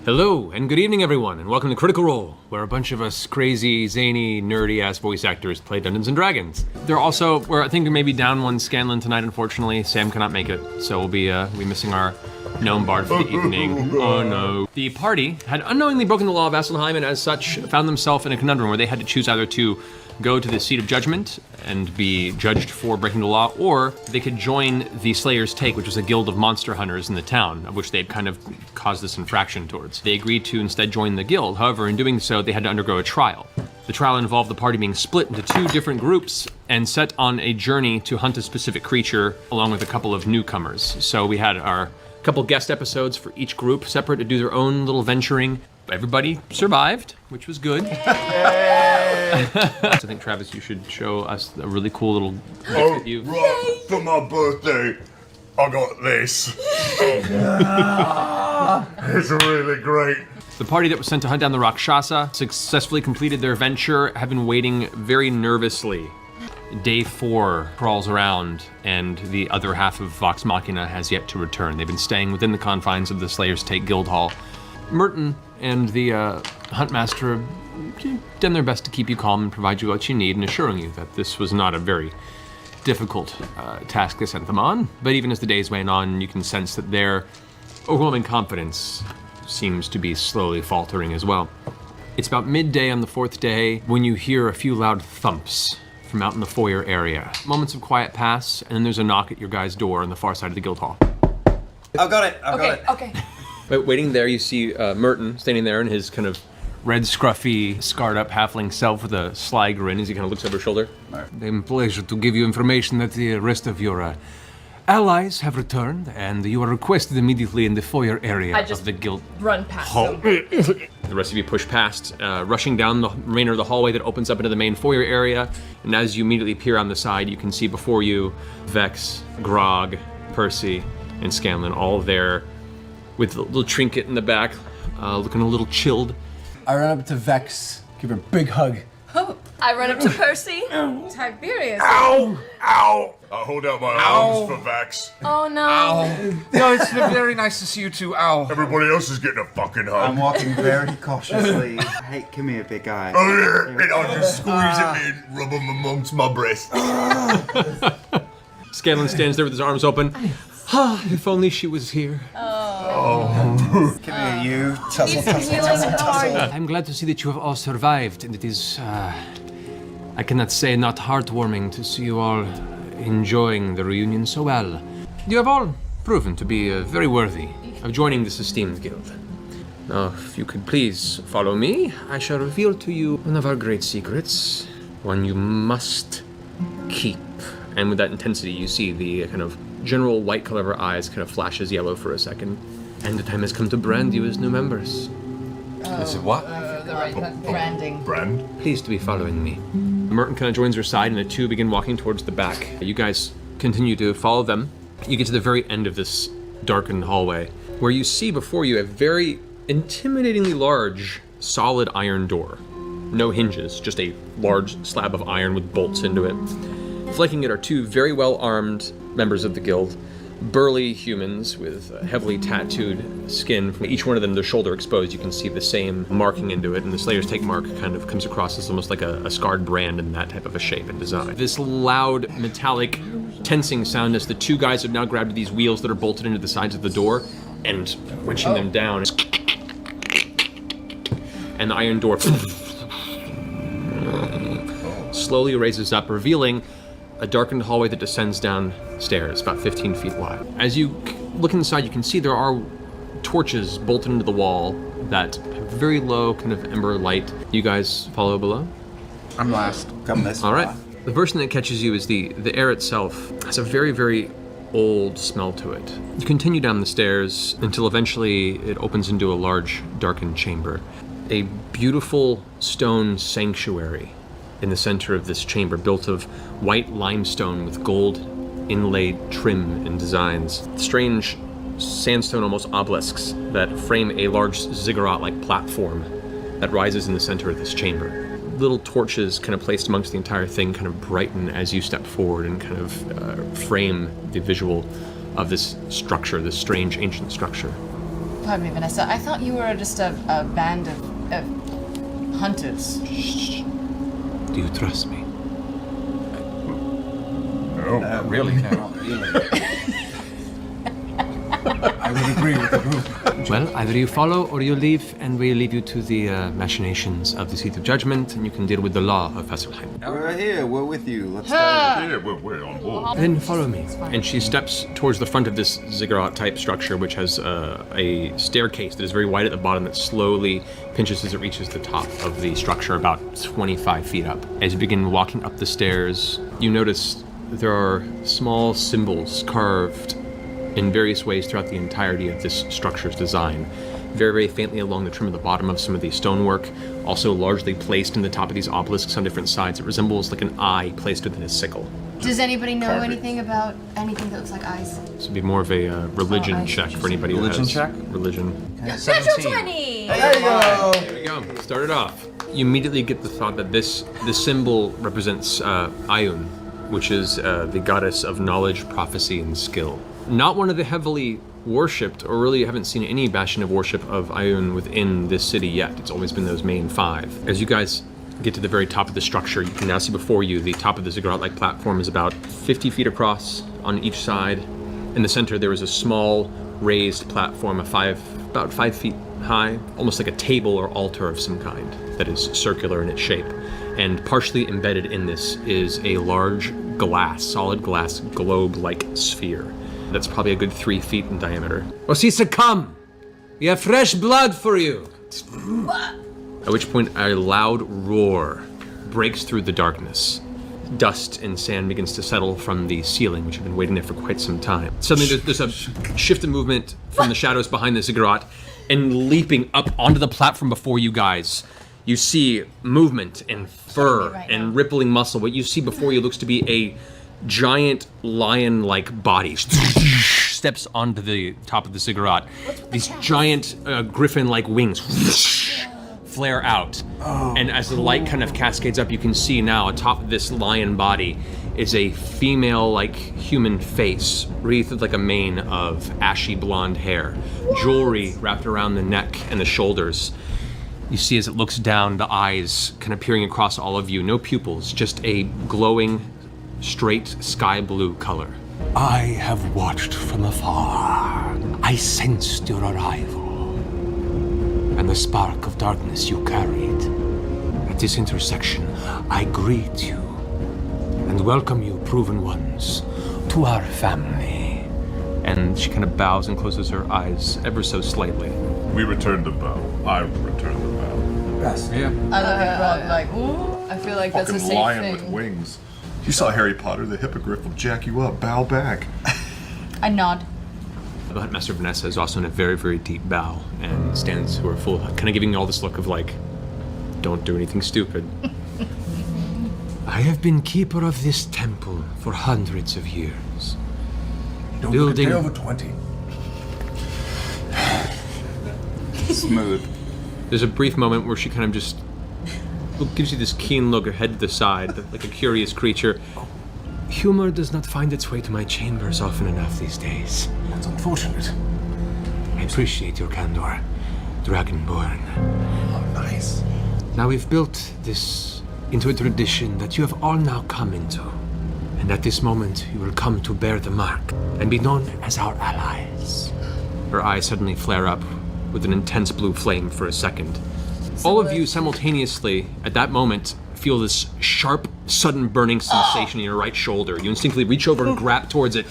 Hello, and good evening, everyone, and welcome to Critical Role, where a bunch of us crazy, zany, nerdy-ass voice actors play Dungeons & Dragons. They're also, I think we may be down one Scanlan tonight, unfortunately. Sam cannot make it, so we'll be missing our gnome bard for the evening. Oh no. The party had unknowingly broken the law of Vasselheim, and as such, found themselves in a conundrum where they had to choose either to go to the seat of judgment and be judged for breaking the law, or they could join the Slayer's Take, which was a guild of monster hunters in the town, of which they'd kind of caused this infraction towards. They agreed to instead join the guild. However, in doing so, they had to undergo a trial. The trial involved the party being split into two different groups and set on a journey to hunt a specific creature, along with a couple of newcomers. So we had our couple guest episodes for each group, separate to do their own little venturing. Everybody survived, which was good. I think, Travis, you should show us a really cool little gift that you... Right, for my birthday, I got this. It's really great. The party that was sent to hunt down the Rakshasa successfully completed their venture, have been waiting very nervously. Day 4 crawls around, and the other half of VOX MACHINA has yet to return. They've been staying within the confines of the Slayer's Take Guild Hall. Merton and the Huntmaster have done their best to keep you calm and provide you what you need, and assuring you that this was not a very difficult task they sent them on. But even as the days went on, you can sense that their overwhelming confidence seems to be slowly faltering as well. It's about midday on the 4th day when you hear a few loud thumps from out in the foyer area. Moments of quiet pass, and then there's a knock at your guy's door on the far side of the guild hall. I've got it. Okay. But waiting there, you see Merton standing there in his kind of red, scruffy, scarred-up halfling self with a sly grin as he kind of looks over his shoulder. I'm pleasure to give you information that the rest of your allies have returned, and you are requested immediately in the foyer area of the guild Run past hall. them. The rest of you push past, rushing down the remainder of the hallway that opens up into the main foyer area. And as you immediately peer on the side, you can see before you Vex, Grog, Percy, and Scanlan all there with a little trinket in the back, looking a little chilled. I run up to Vex, give her a big hug. I run up to Percy. Tiberius. Ow! Ow! I hold out my arms for Vax. Oh no. No, it's very nice to see you too. Ow. Everybody else is getting a fucking hug. I'm walking very cautiously. Hey, come here, big guy. Oh, yeah. And I'll just squeeze him in, rub him amongst my breasts. Scanlan stands there with his arms open. If only she was here. Come here, you. Tussle, tussle, tussle, tussle. I'm glad to see that you have all survived, and it is, I cannot say not heartwarming to see you all enjoying the reunion so well. You have all proven to be very worthy of joining this esteemed guild. Now, if you could please follow me, I shall reveal to you one of our great secrets, one you must keep. And with that intensity, you see the kind of general white color of her eyes kind of flashes yellow for a second. And the time has come to brand you as new members. Is it what? The right branding. Brand? Please to be following me. Merton kind of joins her side, and the two begin walking towards the back. You guys continue to follow them. You get to the very end of this darkened hallway, where you see before you a very intimidatingly large, solid iron door. No hinges, just a large slab of iron with bolts into it. Flanking it are two very well-armed members of the guild, burly humans with heavily tattooed skin. From each one of them, their shoulder exposed, you can see the same marking into it, and the Slayer's Take mark kind of comes across as almost like a scarred brand in that type of a shape and design. This loud, metallic, tensing sound as the two guys have now grabbed these wheels that are bolted into the sides of the door and winching them down. And the iron door slowly raises up, revealing a darkened hallway that descends downstairs, about 15 feet wide. As you look inside, you can see there are torches bolted into the wall that have very low kind of ember light. You guys follow below? I'm last. Come this way. All right. The first thing that catches you is the air itself has a very, very old smell to it. You continue down the stairs until eventually it opens into a large, darkened chamber. A beautiful stone sanctuary in the center of this chamber, built of white limestone with gold inlaid trim and designs. Strange sandstone, almost obelisks, that frame a large ziggurat-like platform that rises in the center of this chamber. Little torches kind of placed amongst the entire thing kind of brighten as you step forward and kind of frame the visual of this structure, this strange ancient structure. Pardon me, Vanessa. I thought you were just a band of hunters. Do you trust me? No, not really. No. I would agree with the group. Well, either you follow or you leave, and we leave you to the machinations of the Seat of Judgment, and you can deal with the law of Vasselheim. We're here. We're with you. Let's go. Yeah, we're on board. Then follow me. And she steps towards the front of this ziggurat-type structure, which has a staircase that is very wide at the bottom that slowly pinches as it reaches the top of the structure, about 25 feet up. As you begin walking up the stairs, you notice there are small symbols carved in various ways throughout the entirety of this structure's design. Very, very faintly along the trim of the bottom of some of the stonework, also largely placed in the top of these obelisks on different sides. It resembles like an eye placed within a sickle. Does anybody know anything about anything that looks like eyes? This would be more of a religion I see check what for you're anybody saying. who has Religion check? religion. Natural 20! There you go. There we go. Start it off. You immediately get the thought that this symbol represents Ayun, which is the goddess of knowledge, prophecy, and skill. Not one of the heavily worshipped, or really haven't seen any bastion of worship of Ayun within this city yet. It's always been those main five. As you guys get to the very top of the structure, you can now see before you the top of the ziggurat-like platform is about 50 feet across on each side. In the center, there is a small raised platform about 5 feet high, almost like a table or altar of some kind that is circular in its shape. And partially embedded in this is a large solid glass globe-like sphere that's probably a good 3 feet in diameter. Osisa, come! We have fresh blood for you! At which point a loud roar breaks through the darkness. Dust and sand begins to settle from the ceiling, which had been waiting there for quite some time. Suddenly there's a shift in movement from the shadows behind the ziggurat, and leaping up onto the platform before you guys, you see movement and fur and rippling muscle. What you see before you looks to be a giant lion-like body steps onto the top of the ziggurat. These giant griffin-like wings flare out. And as the light kind of cascades up, you can see now atop this lion body is a female-like human face, wreathed like a mane of ashy blonde hair, jewelry wrapped around the neck and the shoulders. You see as it looks down, the eyes kind of peering across all of you, no pupils, just a glowing, straight sky blue color. I have watched from afar. I sensed your arrival, and the spark of darkness you carried. At this intersection, I greet you and welcome you, proven ones, to our family. And she kind of bows and closes her eyes ever so slightly. We return the bow. I return the bow. Yes. Yeah. I look at Rod like, ooh, I feel like that's a Fucking safe lion thing. with wings. You saw Harry Potter, the hippogriff will jack you up. Bow back. I nod. The Huntmaster Vanessa is also in a very, very deep bow and stands to her full, kind of giving you all this look of like, don't do anything stupid. I have been keeper of this temple for hundreds of years. Don't Building- pay over 20. Smooth. There's a brief moment where she kind of just gives you this keen look, her head to the side, like a curious creature. Humor does not find its way to my chambers often enough these days. That's unfortunate. I appreciate your candor, Dragonborn. Oh, nice. Now we've built this into a tradition that you have all now come into. And at this moment, you will come to bear the mark and be known as our allies. Her eyes suddenly flare up with an intense blue flame for a second. All of you simultaneously, at that moment, feel this sharp, sudden burning sensation in your right shoulder. You instinctively reach over and grab towards it.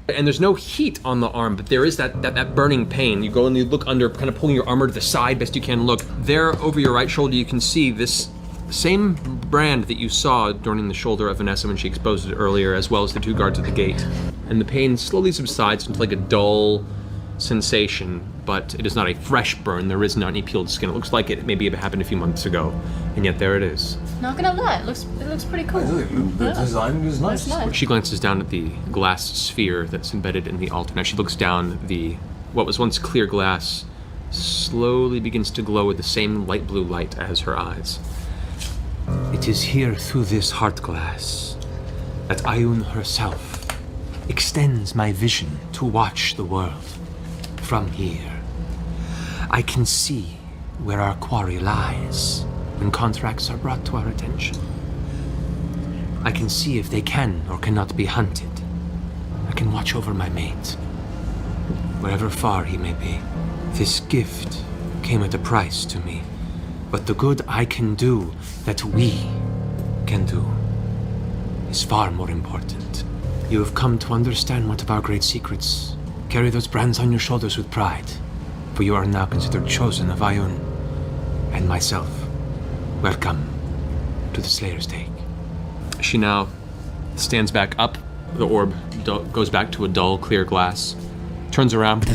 And there's no heat on the arm, but there is that burning pain. You go and you look under, kind of pulling your armor to the side best you can look. There, over your right shoulder, you can see this same brand that you saw during the shoulder of Vanessa when she exposed it earlier, as well as the two guards at the gate. And the pain slowly subsides into like a dull sensation, but it is not a fresh burn. There is not any peeled skin. It looks like it maybe happened a few months ago, and yet there it is. Not gonna lie, it looks pretty cool. The design is nice. That's nice. She glances down at the glass sphere that's embedded in the altar. Now she looks down, what was once clear glass slowly begins to glow with the same light blue light as her eyes. It is here through this heart glass that Ayun herself extends my vision to watch the world from here. I can see where our quarry lies when contracts are brought to our attention. I can see if they can or cannot be hunted. I can watch over my mate, wherever far he may be. This gift came at a price to me, but the good I can do, that we can do, is far more important. You have come to understand one of our great secrets. Carry those brands on your shoulders with pride, for you are now considered chosen of Ayun and myself. Welcome to the Slayer's Take. She now stands back up. The orb goes back to a dull, clear glass. Turns around.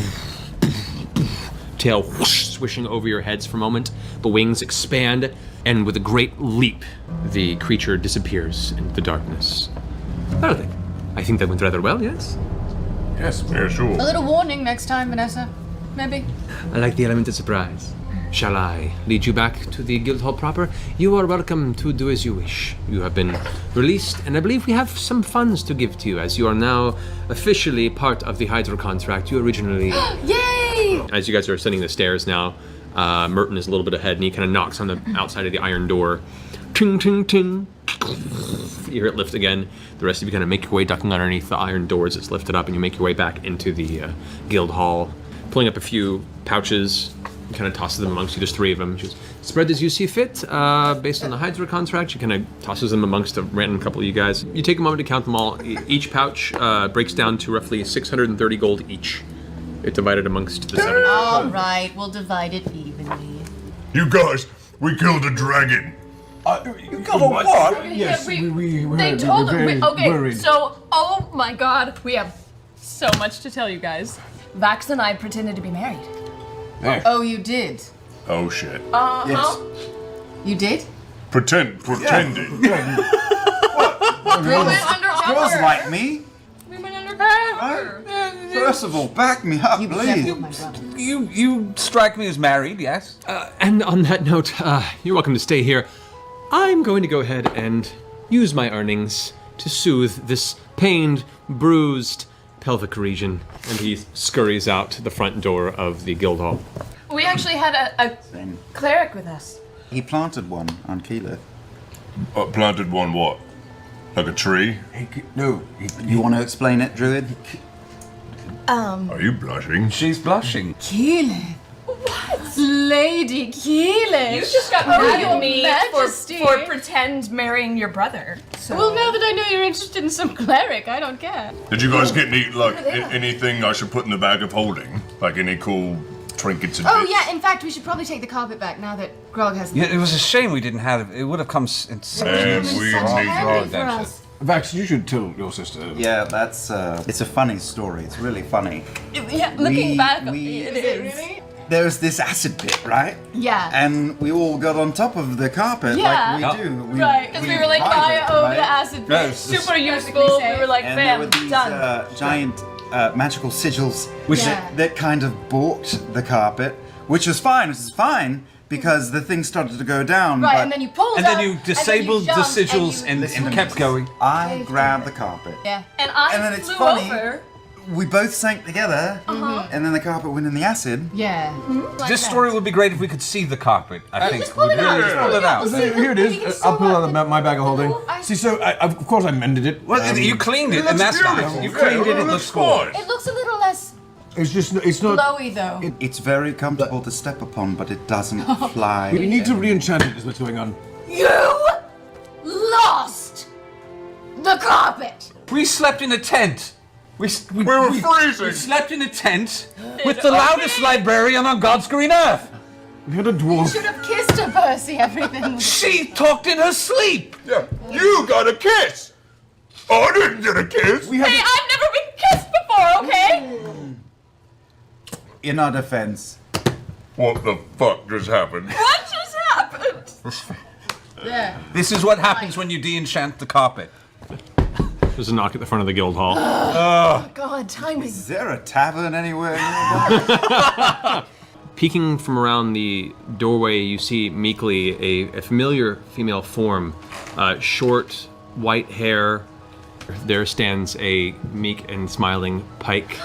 Tail whoosh, swishing over your heads for a moment. The wings expand, and with a great leap, the creature disappears into the darkness. Well, I think that went rather well, yes? Yes. Yeah, sure. A little warning next time, Vanessa. Maybe. I like the element of surprise. Shall I lead you back to the Guildhall proper? You are welcome to do as you wish. You have been released, and I believe we have some funds to give to you, as you are now officially part of the Hydra contract you originally... Yay! As you guys are ascending the stairs now, Merton is a little bit ahead, and he kind of knocks on the outside of the iron door. Ting, ting, ting. You hear it lift again. The rest of you kind of make your way ducking underneath the iron doors. It's lifted up, and you make your way back into the guild hall, pulling up a few pouches. He kind of tosses them amongst you. There's 3 of them. Just spread as you see fit. Based on the Hydra contract, she kind of tosses them amongst a random couple of you guys. You take a moment to count them all. Each pouch breaks down to roughly 630 gold each. It's divided amongst the 7. All right, we'll divide it evenly. You guys, we killed a dragon. You got a what? Yes, we They heard, told we were them. very Okay, worried. so oh my god, we have so much to tell you guys. Vax and I pretended to be married. Oh, you did? Oh shit. Yes. You did? Pretending. We went undercover. Girls like me. We went undercover. First of all, back me up, You please. killed my brother. You strike me as married, yes? And on that note, you're welcome to stay here. I'm going to go ahead and use my earnings to soothe this pained, bruised pelvic region. And he scurries out the front door of the guild hall. We actually had a cleric with us. He planted one on Keyleth. Planted one what? Like a tree? You want to explain it, Druid? Are you blushing? She's blushing. Keyleth. What? Lady Keyleth. You just got Oh, mad Your at me Majesty. for pretend marrying your brother. So. Well, now that I know you're interested in some cleric, I don't care. Did you guys get any, like, anything I should put in the bag of holding? Like any cool trinkets and Oh, bits? yeah, in fact, we should probably take the carpet back now that Grog has the... Yeah, it was a shame we didn't have it. It would have come in such And we Such need handy for adventure. us. Vax, you should tell your sister. Yeah, that's it's a funny story. It's really funny. Yeah, looking back, we- it is. There's this acid pit, right? Yeah. And we all got on top of the carpet Yeah. like we do. Right, because we were like, ride it, fire over right? the acid pit. Yes, Super useful. We were like, And there bam, were these done. giant magical sigils Yeah. that kind of balked the carpet, which was fine. Which is fine because the thing started to go down. Right, but and then you pulled And up, then you disabled the jumped, and sigils you- and Listen to kept me. going. I grabbed the carpet. Yeah. And I And then it's flew funny. over. We both sank together, and then the carpet went in the acid. Yeah. Like This that. story would be great if we could see the carpet. I think. just pull it out. Just pull it out. Here it is. I'll pull out my bag of holding. See, so of course I mended it. Well, you cleaned it, and that's nice. You Yeah, cleaned it. It looks good. It looks a little less It's just, it's not. glowy, though. It's very comfortable to step upon, but it doesn't fly. We need to re-enchant it. Is what's going on. You lost the carpet. We slept in a tent. We were freezing. We slept in a tent with the loudest librarian on God's green earth. We had a dwarf. Should have kissed her, Percy. Everything was... She talked in her sleep. Yeah, you got a kiss! I didn't get a kiss! We had. Hey, I've never been kissed before, okay? In our defense, What the fuck just happened? What just happened? Yeah. This is what happens when you de-enchant the carpet. There's a knock at the front of the guild hall. God, time is is... there a tavern anywhere nearby? Peeking from around the doorway, you see meekly a familiar female form. Short, white hair, There stands a meek and smiling Pike.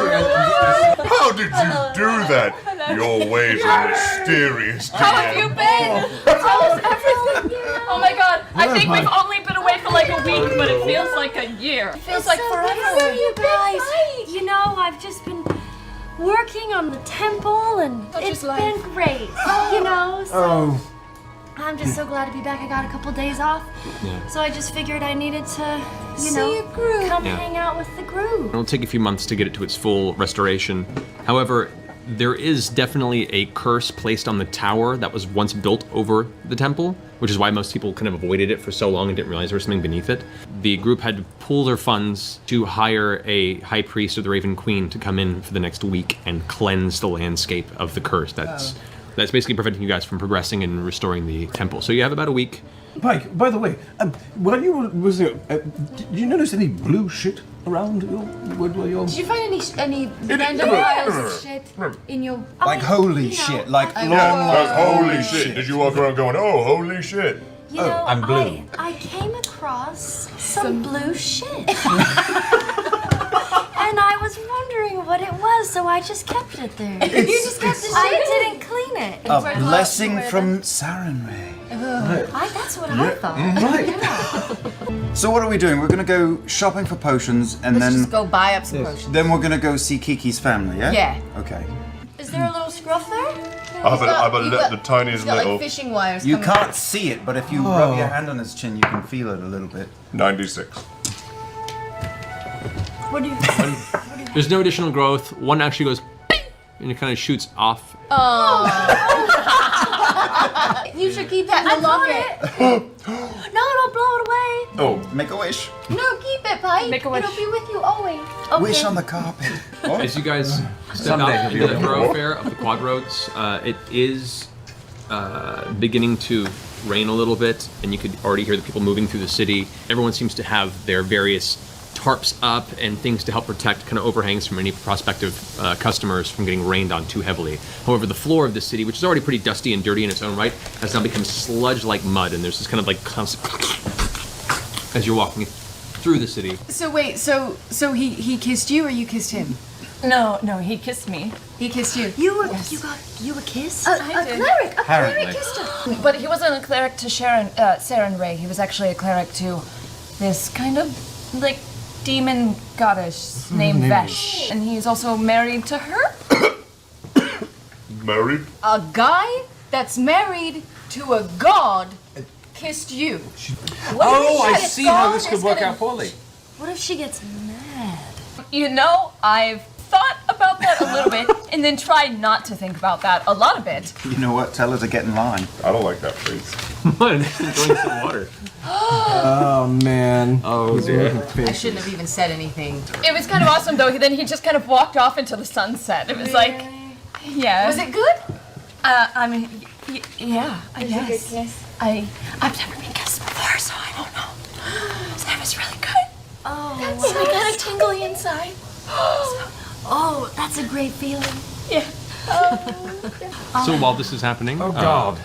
How did you do that? Your ways are mysterious. How have you been? Tell us everything. Oh my god, I think we've only been away for like a week, but it feels like a year. It feels like forever. You guys, you know, I've just been working on the temple, and it's been great. You know, so I'm just so glad to be back. I got a couple days off, so I just figured I needed to, you know, come hang out with the group. It'll take a few months to get it to its full restoration. However, there is definitely a curse placed on the tower that was once built over the temple, which is why most people kind of avoided it for so long and didn't realize there was something beneath it. The group had to pool their funds to hire a high priest of the Raven Queen to come in for the next week and cleanse the landscape of the curse that's basically preventing you guys from progressing and restoring the temple. So you have about a week. Pike, by the way, while you was there, did you notice any blue shit around your? Did you find any random piles of shit in your? Like holy shit, like long, Holy shit. Did you walk around going, oh, holy shit? You know, I'm blue. I came across some blue shit. And I was wondering what it was, so I just kept it there. You just kept the shit. I didn't clean it. A blessing from Sarenrae. That's what I thought. So what are we doing? We're gonna go shopping for potions, and Let's then just go buy up some potions. then we're gonna go see Kiki's family. Yeah. Yeah. Okay. Is there a little scruff there? The tiniest He's got little like fishing wires. You coming can't see it, but if you rub your hand on his chin, you can feel it a little bit. 96. What do you? There's no additional growth. One actually goes and it kind of shoots off. You should keep that in the locket. No, don't blow it away. Oh, make a wish. No, keep it, Pike. Make a wish. It'll be with you always. Wish on the carpet. As you guys step Someday out he'll into be the able to thoroughfare of the quad roads, it is beginning to rain a little bit, and you could already hear the people moving through the city. Everyone seems to have their various tarps up and things to help protect kind of overhangs from any prospective customers from getting rained on too heavily. However, the floor of the city, which is already pretty dusty and dirty in its own right, has now become sludge like mud, and there's this kind of like constant as you're walking through the city. So wait, so he kissed you or you kissed him? No, he kissed me. He kissed you. You a kiss? I A did. cleric. A Apparently. cleric kissed her. But he wasn't a cleric to Sarenrae. He was actually a cleric to this kind of like demon goddess named Vesh, and he's also married to her. Married? A guy that's married to a god kissed you. I see how this could work out poorly. What if she gets mad? You know, I've thought about that a little bit, and then tried not to think about that a lot of it. You know what? Tell her to get in line. I don't like that face. Enjoying some water. Oh man. Oh dear. I shouldn't have even said anything. It was kind of awesome though. Then he just kind of walked off into the sunset. It was like, yeah. Was it good? I mean, yeah. I guess. a good kiss? I've never been kissed before, so I don't know. That was really good. Oh, I got a tingly inside. oh, that's a great feeling. Yeah. So while this is happening, Oh God.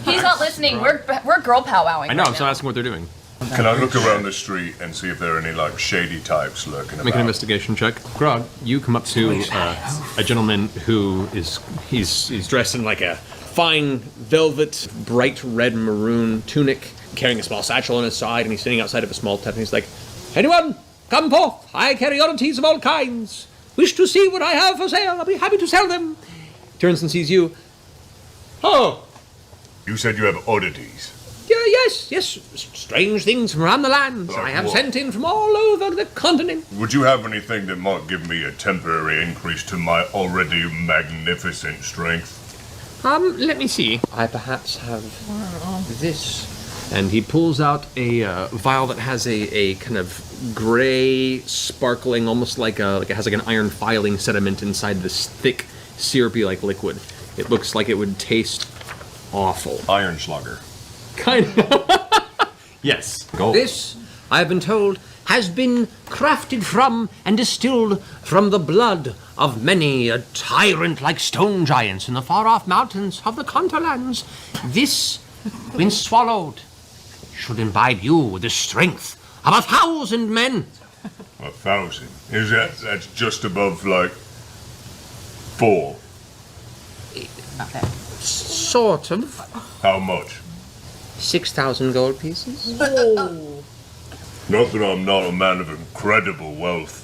He's not listening. We're girl powwowing. I know, right so now. asking what they're doing. Can I look around the street and see if there are any like shady types lurking Make an about? investigation check. Grog, you come up to a gentleman who he's dressed in like a fine velvet, bright red maroon tunic, carrying a small satchel on his side, and he's sitting outside of a small tent, and he's like, "Anyone, come forth. I carry oddities of all kinds. Wish to see what I have for sale? I'll be happy to sell them." Turns and sees you. "Oh, You said you have oddities. yeah, yes, strange things from around the land. I have what? sent in from all over the continent." Would you have anything that might give me a temporary increase to my already magnificent strength? Let me see. I perhaps have this. And he pulls out a vial that has a kind of gray, sparkling, almost like it has like an iron filing sediment inside this thick, syrupy like liquid. It looks like it would taste awful. Iron Slugger. Kind of. Yes. Gold. This, I have been told, has been crafted from and distilled from the blood of many a tyrant like stone giants in the far-off mountains of the Conterlands. This, when swallowed, should imbibe you with the strength of 1,000 men. 1,000? That's just above, like, 4? Sort of. How much? 6,000 gold pieces. Not that I'm not a man of incredible wealth.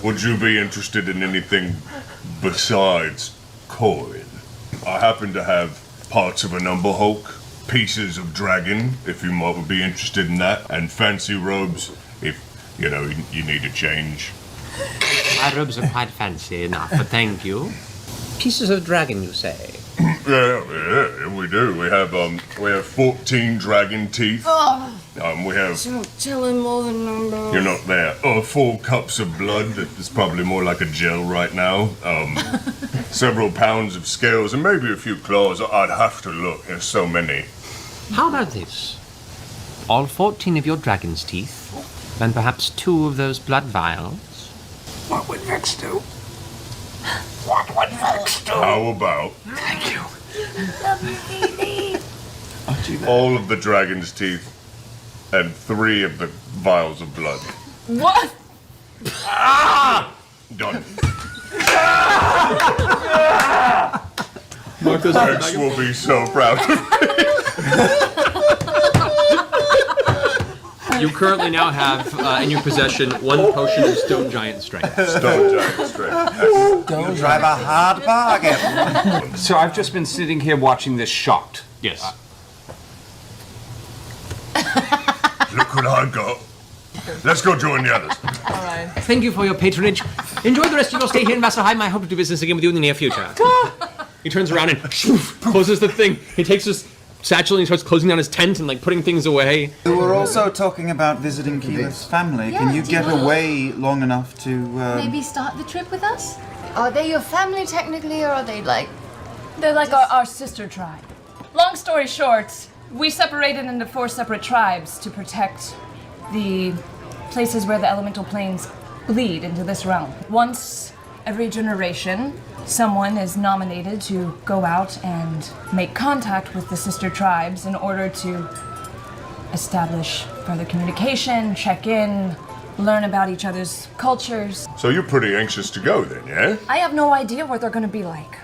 Would you be interested in anything besides coin? I happen to have parts of a number hulk, pieces of dragon, if you might be interested in that, and fancy robes, if, you know, you need a change. My robes are quite fancy enough, but thank you. Pieces of dragon, you say? Yeah, we do. We have 14 dragon teeth. We have. Don't tell him all the numbers. You're not there. 4 cups of blood. It's probably more like a gel right now. Several pounds of scales and maybe a few claws. I'd have to look. There's so many. How about this? All 14 of your dragon's teeth, and perhaps 2 of those blood vials. What would Vex do? What would Vex do? How about Thank you. all of the dragon's teeth and 3 of the vials of blood? What? Done. Marco's Vex will be so proud of me. You currently now have in your possession 1 potion of stone giant strength. Stone giant strength. You drive a hard bargain. So I've just been sitting here watching this shocked. Yes. Look what I got. Let's go join the others. Thank you for your patronage. Enjoy the rest of your stay here in Vasselheim. I hope to do business again with you in the near future. He turns around and closes the thing. He takes his satchel and he starts closing down his tent and like putting things away. We were also talking about visiting Keela's family. Can you get away long enough to... Maybe start the trip with us? Are they your family technically, or are they like... They're like our sister tribe. Long story short, we separated into 4 separate tribes to protect the places where the elemental planes bleed into this realm. Once every generation, someone is nominated to go out and make contact with the sister tribes in order to establish further communication, check in, learn about each other's cultures. So you're pretty anxious to go then, yeah? I have no idea what they're going to be like.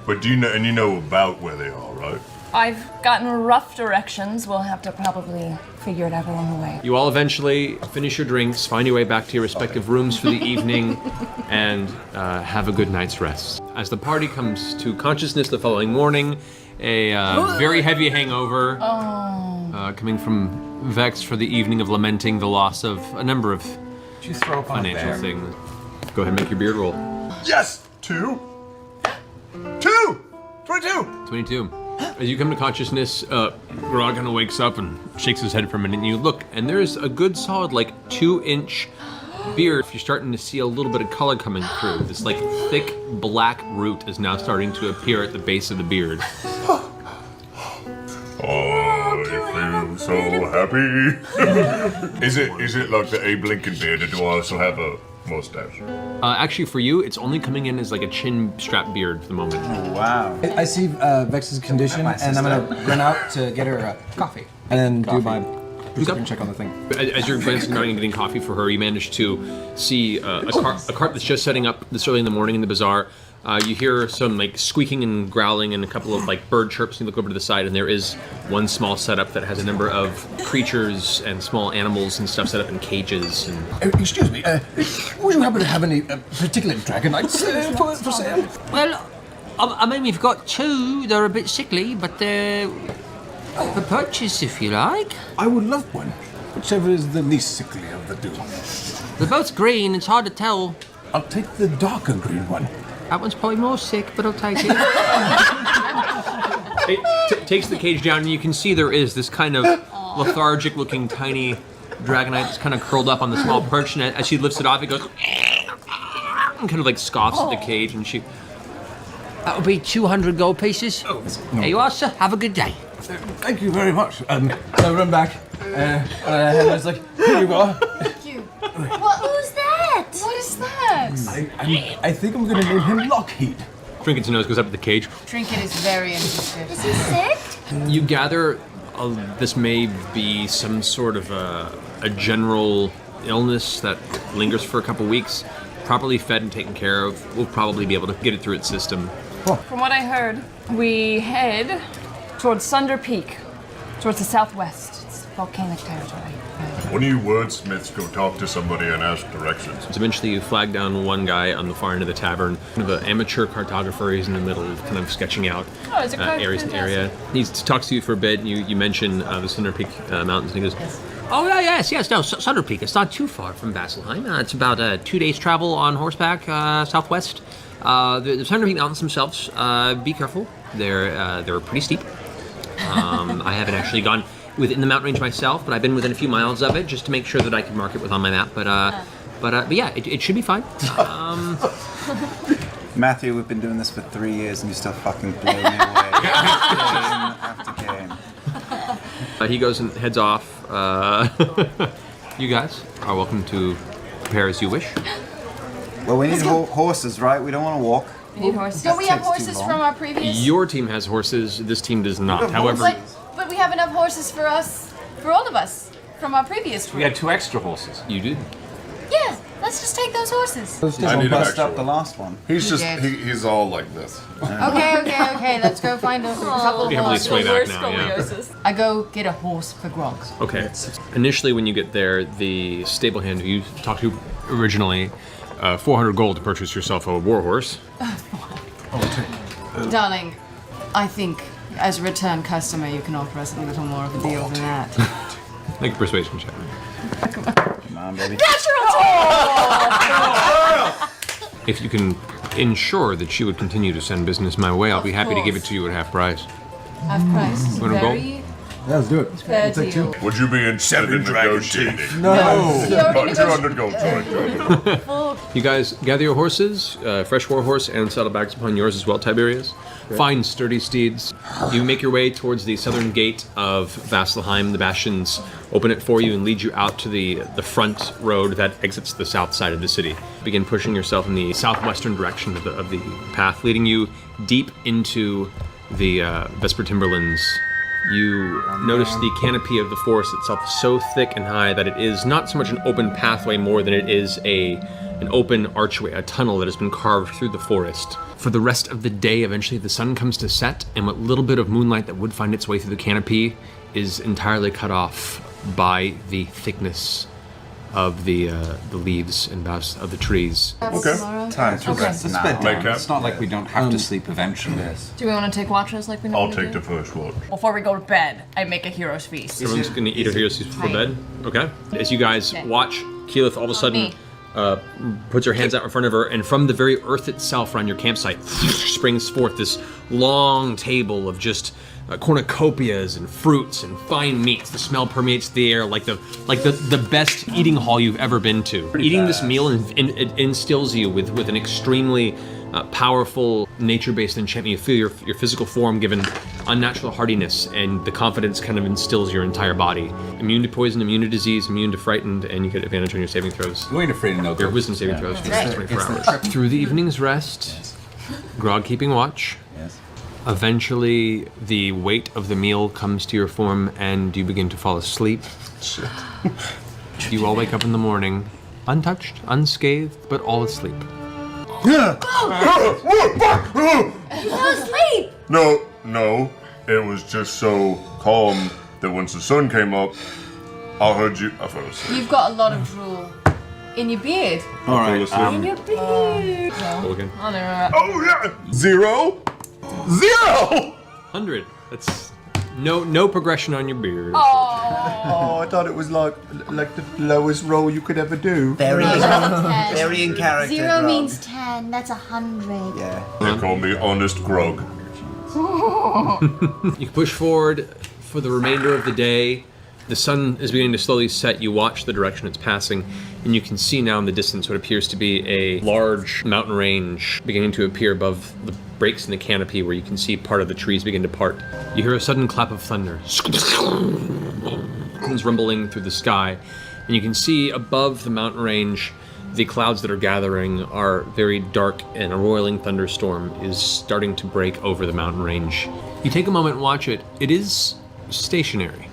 But do you know, and you know about where they are, right? I've gotten rough directions. We'll have to probably figure it out along the way. You all eventually finish your drinks, find your way back to your respective rooms for the evening, and have a good night's rest. As the party comes to consciousness the following morning, a very heavy hangover coming from Vex for the evening of lamenting the loss of a number of Did you throw up on a financial bear? things. Go ahead and make your beard roll. Yes! 2! 22! 22. As you come to consciousness, Grog kind of wakes up and shakes his head for a minute, and you look, and there's a good solid, like, 2-inch beard. You're starting to see a little bit of color coming through. This, like, thick black root is now starting to appear at the base of the beard. Oh, I feel so happy. Is it like the Abe Lincoln beard, or do I also have a mustache? Actually, for you, it's only coming in as, like, a chin strap beard for the moment. Wow. I see Vex's condition, and I'm gonna run out to get her coffee, and then do my perception check on the thing. As you're glancing around and getting coffee for her, you manage to see a cart that's just setting up this early in the morning in the bazaar. You hear some like squeaking and growling and a couple of like bird chirps. You look over to the side, and there is one small setup that has a number of creatures and small animals and stuff set up in cages. And Excuse me, would you happen to have any particular dragonites for sale? Well, I mean, we've got 2. They're a bit sickly, but they're for purchase if you like. I would love one. Whichever is the least sickly of the two. They're both green. It's hard to tell. I'll take the darker green one. That one's probably more sick, but I'll take it. it takes the cage down, and you can see there is this kind of lethargic-looking tiny dragonite that's kind of curled up on the small perch, and as she lifts it off, it goes and kind of like scoffs at the cage, and she... That'll be 200 gold pieces. Oh, There you are, sir. Have a good day. Thank you very much. And I run back, and I was like, here you are. Thank you. Who's that? What is that? I think I'm going to name him Lockheed. Trinket's nose goes up to the cage. Trinket is very interested. Is he sick? You gather this may be some sort of a general illness that lingers for a couple weeks. Properly fed and taken care of, we'll probably be able to get it through its system. From what I heard, we head towards Sunder Peak, towards the southwest. It's volcanic territory. One of you wordsmiths go talk to somebody and ask directions. So eventually you flag down one guy on the far end of the tavern, kind of an amateur cartographer. He's in the middle of kind of sketching out Oh, is it areas and area. He talks to you for a bit, and you mention the Sunder Peak Mountains, and he goes, Yes. Oh, yes, no, Sunder Peak. It's not too far from Vasselheim. It's about 2 days' travel on horseback southwest. The Sunder Peak Mountains themselves, be careful. They're pretty steep. I haven't actually gone within the mountain range myself, but I've been within a few miles of it just to make sure that I can mark it with on my map. But yeah, it should be fine. Matthew, we've been doing this for 3 years and you still fucking blow me away. Game after game. he goes and heads off. You guys are welcome to prepare as you wish. Well, we need horses, right? We don't want to walk. We need horses. That Don't we have takes too horses long. from our previous? Your team has horses, this team does not. However, But we have enough horses for us, for all of us, from our previous trip. We had 2 extra horses. you did. Yeah, let's just take those horses. Those I need don't an bust extra up the one. last one. He's just, did. he's all like this. Okay. Let's go find a couple You heavily horses. sway back now, yeah. I go get a horse for Grog. Okay. Initially, when you get there, the stable hand who you talked to originally, 400 gold to purchase yourself a war horse. Darling, I think as a return customer, you can offer us a little more of a deal than that. Make a persuasion check. Come on, baby. If you can ensure that she would continue to send business my way, I'll be happy to give it to you at half price. Half price. Wanna go? Very Yeah, let's do it. fair We'll take deal. two. Would you be interested in negotiating? No. Oh, 200 gold, sorry. You guys gather your horses, fresh war horse and saddlebags upon yours as well, Tiberius. Fine, sturdy steeds. You make your way towards the southern gate of Vasselheim. The bastions open it for you and lead you out to the front road that exits the south side of the city. Begin pushing yourself in the southwestern direction of the path, leading you deep into the Vesper Timberlands. You notice the canopy of the forest itself is so thick and high that it is not so much an open pathway more than it is an open archway, a tunnel that has been carved through the forest. For the rest of the day, eventually the sun comes to set, and what little bit of moonlight that would find its way through the canopy is entirely cut off by the thickness of the leaves and boughs of the trees. Okay. Time to rest It's now. bedtime. Make It's not like we don't have to sleep eventually. Do we want to take watches like we I'll normally take do? the first watch. Before we go to bed, I make a hero's feast. Everyone's gonna eat a hero's feast before bed. Okay. As you guys watch, Keyleth all of a sudden puts her hands out in front of her, and from the very earth itself around your campsite springs forth this long table of just cornucopias and fruits and fine meats. The smell permeates the air like the best eating hall you've ever been to. Eating this meal it instills you with an extremely powerful nature-based enchantment. You feel your physical form given unnatural hardiness, and the confidence kind of instills your entire body. Immune to poison, immune to disease, immune to frightened, and you get advantage on your saving throws. We ain't afraid of no Your ghosts. wisdom saving throws for the next 24 It's the hours. Through the evening's rest, Grog keeping watch. Yes. Eventually, the weight of the meal comes to your form, and you begin to fall asleep. You all wake up in the morning, untouched, unscathed, but all asleep. You fell asleep. No, it was just so calm that once the sun came up, I heard you. I fell asleep. You've got a lot of drool in your beard. All right. In your beard. Roll again. Oh yeah, 0, 100. That's no progression on your beard. Oh, I thought it was like the lowest roll you could ever do. Very in character. 0 Grog. means 10. That's 100. Yeah. They call me Honest Grog. You can push forward for the remainder of the day. The sun is beginning to slowly set. You watch the direction it's passing, and you can see now in the distance what appears to be a large mountain range beginning to appear above breaks in the canopy where you can see part of the trees begin to part. You hear a sudden clap of thunder. It's rumbling through the sky, and you can see above the mountain range the clouds that are gathering are very dark, and a roiling thunderstorm is starting to break over the mountain range. You take a moment and watch it. It is stationary.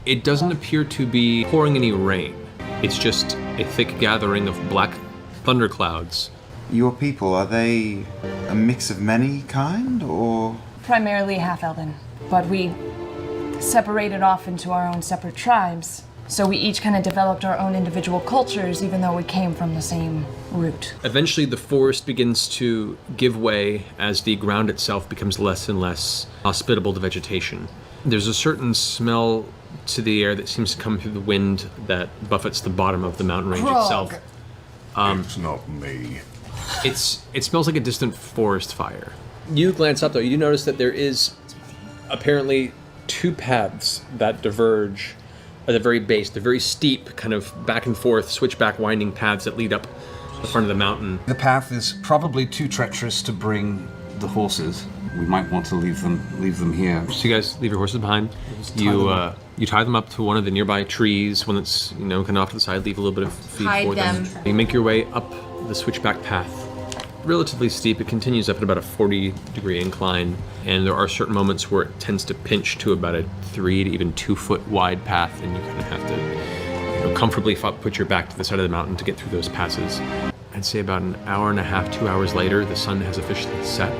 It doesn't appear to be pouring any rain. It's just a thick gathering of black thunderclouds. Your people, are they a mix of many kind, or? Primarily half-elven, but we separated off into our own separate tribes. So we each kind of developed our own individual cultures, even though we came from the same root. Eventually, the forest begins to give way as the ground itself becomes less and less hospitable to vegetation. There's a certain smell to the air that seems to come through the wind that buffets the bottom of the mountain range itself. It's not me. It smells like a distant forest fire. You glance up, though. You do notice that there is apparently 2 paths that diverge at the very base. They're very steep, kind of back and forth, switchback winding paths that lead up the front of the mountain. The path is probably too treacherous to bring the horses. We might want to leave them here. So you guys leave your horses behind. You tie them up to one of the nearby trees, one that's kind of off to the side. Leave a little bit of feed Hide for them. You make your way up the switchback path. Relatively steep. It continues up at about a 40-degree incline, and there are certain moments where it tends to pinch to about a 3 to even 2 foot wide path, and you kind of have to comfortably put your back to the side of the mountain to get through those passes. I'd say about an hour and a half, 2 hours later, the sun has officially set.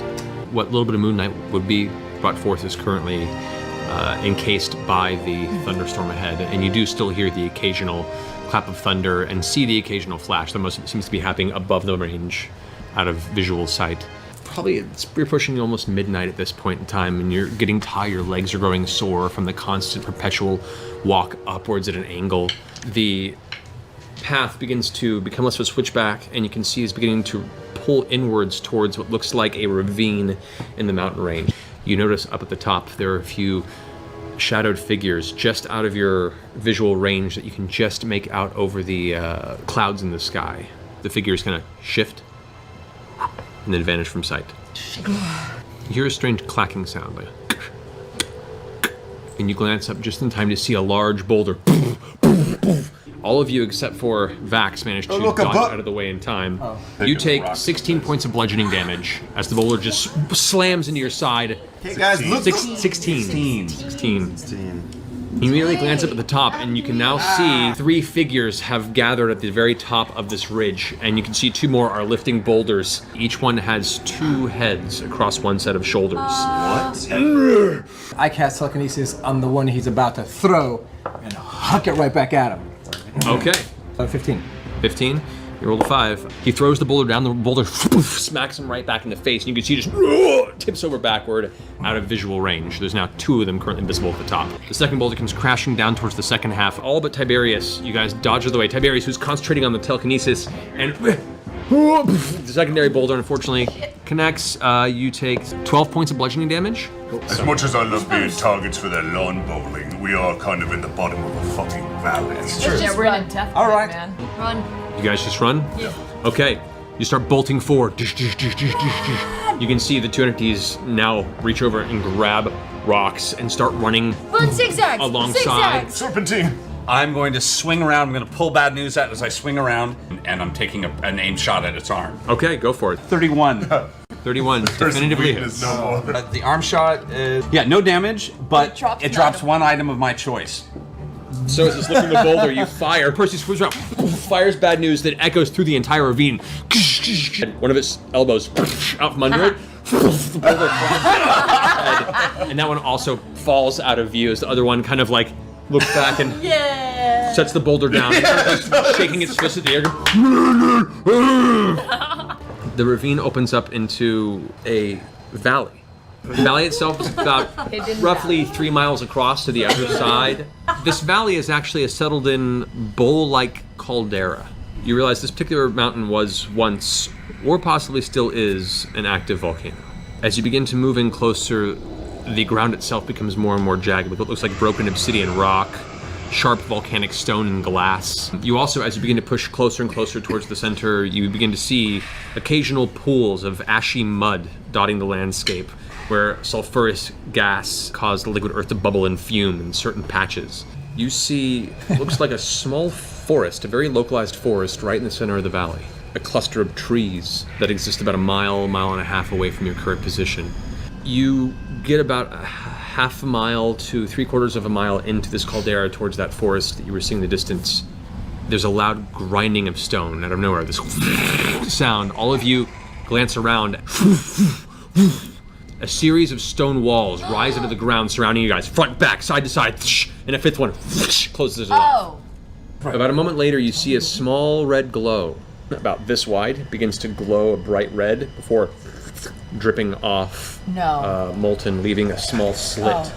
What little bit of moonlight would be brought forth is currently encased by the thunderstorm ahead, and you do still hear the occasional clap of thunder and see the occasional flash. The most seems to be happening above the range, out of visual sight. Probably you're pushing almost midnight at this point in time, and you're getting tired. Your legs are growing sore from the constant, perpetual walk upwards at an angle. The path begins to become less of a switchback, and you can see it's beginning to pull inwards towards what looks like a ravine in the mountain range. You notice up at the top there are a few shadowed figures just out of your visual range that you can just make out over the clouds in the sky. The figures kind of shift and then vanish from sight. You hear a strange clacking sound, and you glance up just in time to see a large boulder. All of you except for Vax managed to dodge out of the way in time. You take 16 points of bludgeoning damage as the boulder just slams into your side. Hey guys, look! 16. You immediately glance up at the top, and you can now see 3 figures have gathered at the very top of this ridge, and you can see 2 more are lifting boulders. Each one has 2 heads across one set of shoulders. What? I cast telekinesis on the one he's about to throw and huck it right back at him. Okay. 15. 15. You rolled a 5. He throws the boulder down. The boulder smacks him right back in the face, and you can see just tips over backward out of visual range. There's now 2 of them currently visible at the top. The second boulder comes crashing down towards the second half. All but Tiberius. You guys dodge out of the way. Tiberius, who's concentrating on the telekinesis, and the secondary boulder unfortunately connects. You take 12 points of bludgeoning damage. As much as I love being targets for their lawn bowling, we are kind of in the bottom of a fucking valley. Let's just run. All right. Man. Run. You guys just run? Yeah. Okay, you start bolting forward. You can see the 2 entities now reach over and grab rocks and start running Run zigzags. alongside. Zigzags. Serpentine! I'm going to swing around. I'm going to pull bad news out as I swing around, and I'm taking an aim shot at its arm. Okay, go for it. 31. 31, definitively hits. No more. The arm shot is no damage, but it drops one item of my choice. So as it's lifting the boulder, you fire. Percy swoops around, fires bad news that echoes through the entire ravine. One of its elbows out from under it. The boulder flies, and that one also falls out of view as the other one kind of like looks back and sets the boulder down, shaking its fist at the air. The ravine opens up into a valley. The valley itself is about roughly 3 miles across to the other side. This valley is actually a settled-in bowl-like caldera. You realize this particular mountain was once, or possibly still is, an active volcano. As you begin to move in closer, the ground itself becomes more and more jagged with what looks like broken obsidian rock, sharp volcanic stone and glass. You also, as you begin to push closer and closer towards the center, you begin to see occasional pools of ashy mud dotting the landscape, where sulfurous gas caused the liquid earth to bubble and fume in certain patches. You see, looks like a small forest, a very localized forest right in the center of the valley. A cluster of trees that exist about a mile and a half away from your current position. You get about a half a mile to 3/4 of a mile into this caldera towards that forest that you were seeing in the distance. There's a loud grinding of stone out of nowhere, this sound. All of you glance around. A series of stone walls rise out of the ground surrounding you guys, front, back, side to side, and a fifth one closes it off. About a moment later, you see a small red glow, about this wide, begins to glow a bright red before dripping off, molten, leaving a small slit.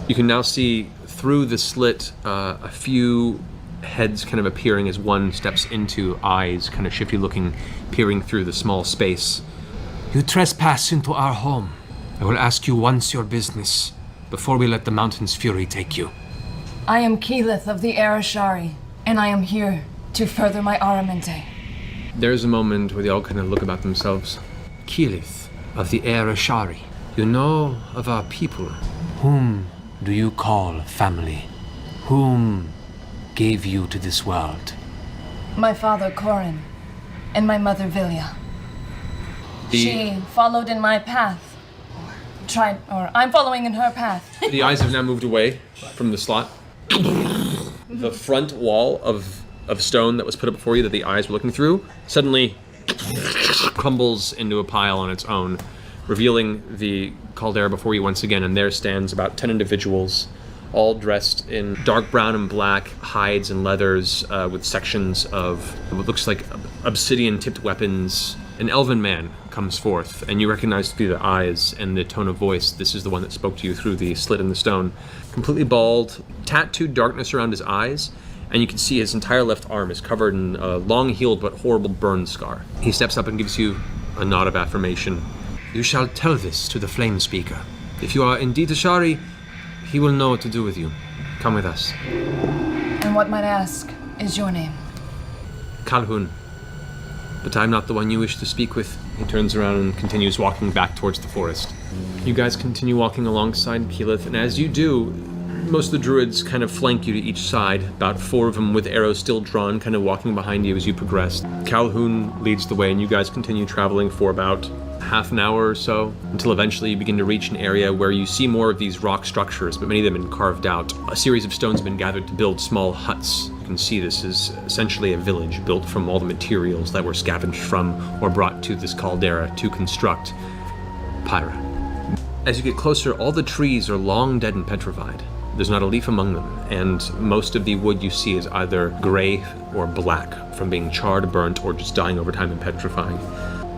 You can now see through the slit a few heads kind of appearing as one steps into, eyes kind of shifty looking, peering through the small space. You trespass into our home. I will ask you once your business, before we let the mountain's fury take you. I am Keyleth of the Arashari, and I am here to further my Aramente. There's a moment where they all kind of look about themselves. Keyleth of the Arashari, you know of our people. Whom do you call family? Whom gave you to this world? My father, Corin, and my mother, Vilya. She followed in my path. I'm following in her path. The eyes have now moved away from the slot. The front wall of stone that was put up before you that the eyes were looking through suddenly crumbles into a pile on its own, revealing the caldera before you once again, and there stands about 10 individuals, all dressed in dark brown and black hides and leathers, with sections of what looks like obsidian-tipped weapons. An elven man comes forth, and you recognize through the eyes and the tone of voice, this is the one that spoke to you through the slit in the stone. Completely bald, tattooed darkness around his eyes, and you can see his entire left arm is covered in a long-healed but horrible burn scar. He steps up and gives you a nod of affirmation. You shall tell this to the Flame Speaker. If you are indeed Ashari, he will know what to do with you. Come with us. And what might I ask is your name? Calhoun. But I'm not the one you wish to speak with. He turns around and continues walking back towards the forest. You guys continue walking alongside Keyleth, and as you do, most of the druids kind of flank you to each side, about 4 of them with arrows still drawn, kind of walking behind you as you progress. Calhoun leads the way, and you guys continue traveling for about half an hour or so, until eventually you begin to reach an area where you see more of these rock structures, but many of them have been carved out. A series of stones have been gathered to build small huts. You can see this is essentially a village built from all the materials that were scavenged from or brought to this caldera to construct Pyrah. As you get closer, all the trees are long dead and petrified. There's not a leaf among them, and most of the wood you see is either gray or black from being charred, burnt, or just dying over time and petrifying.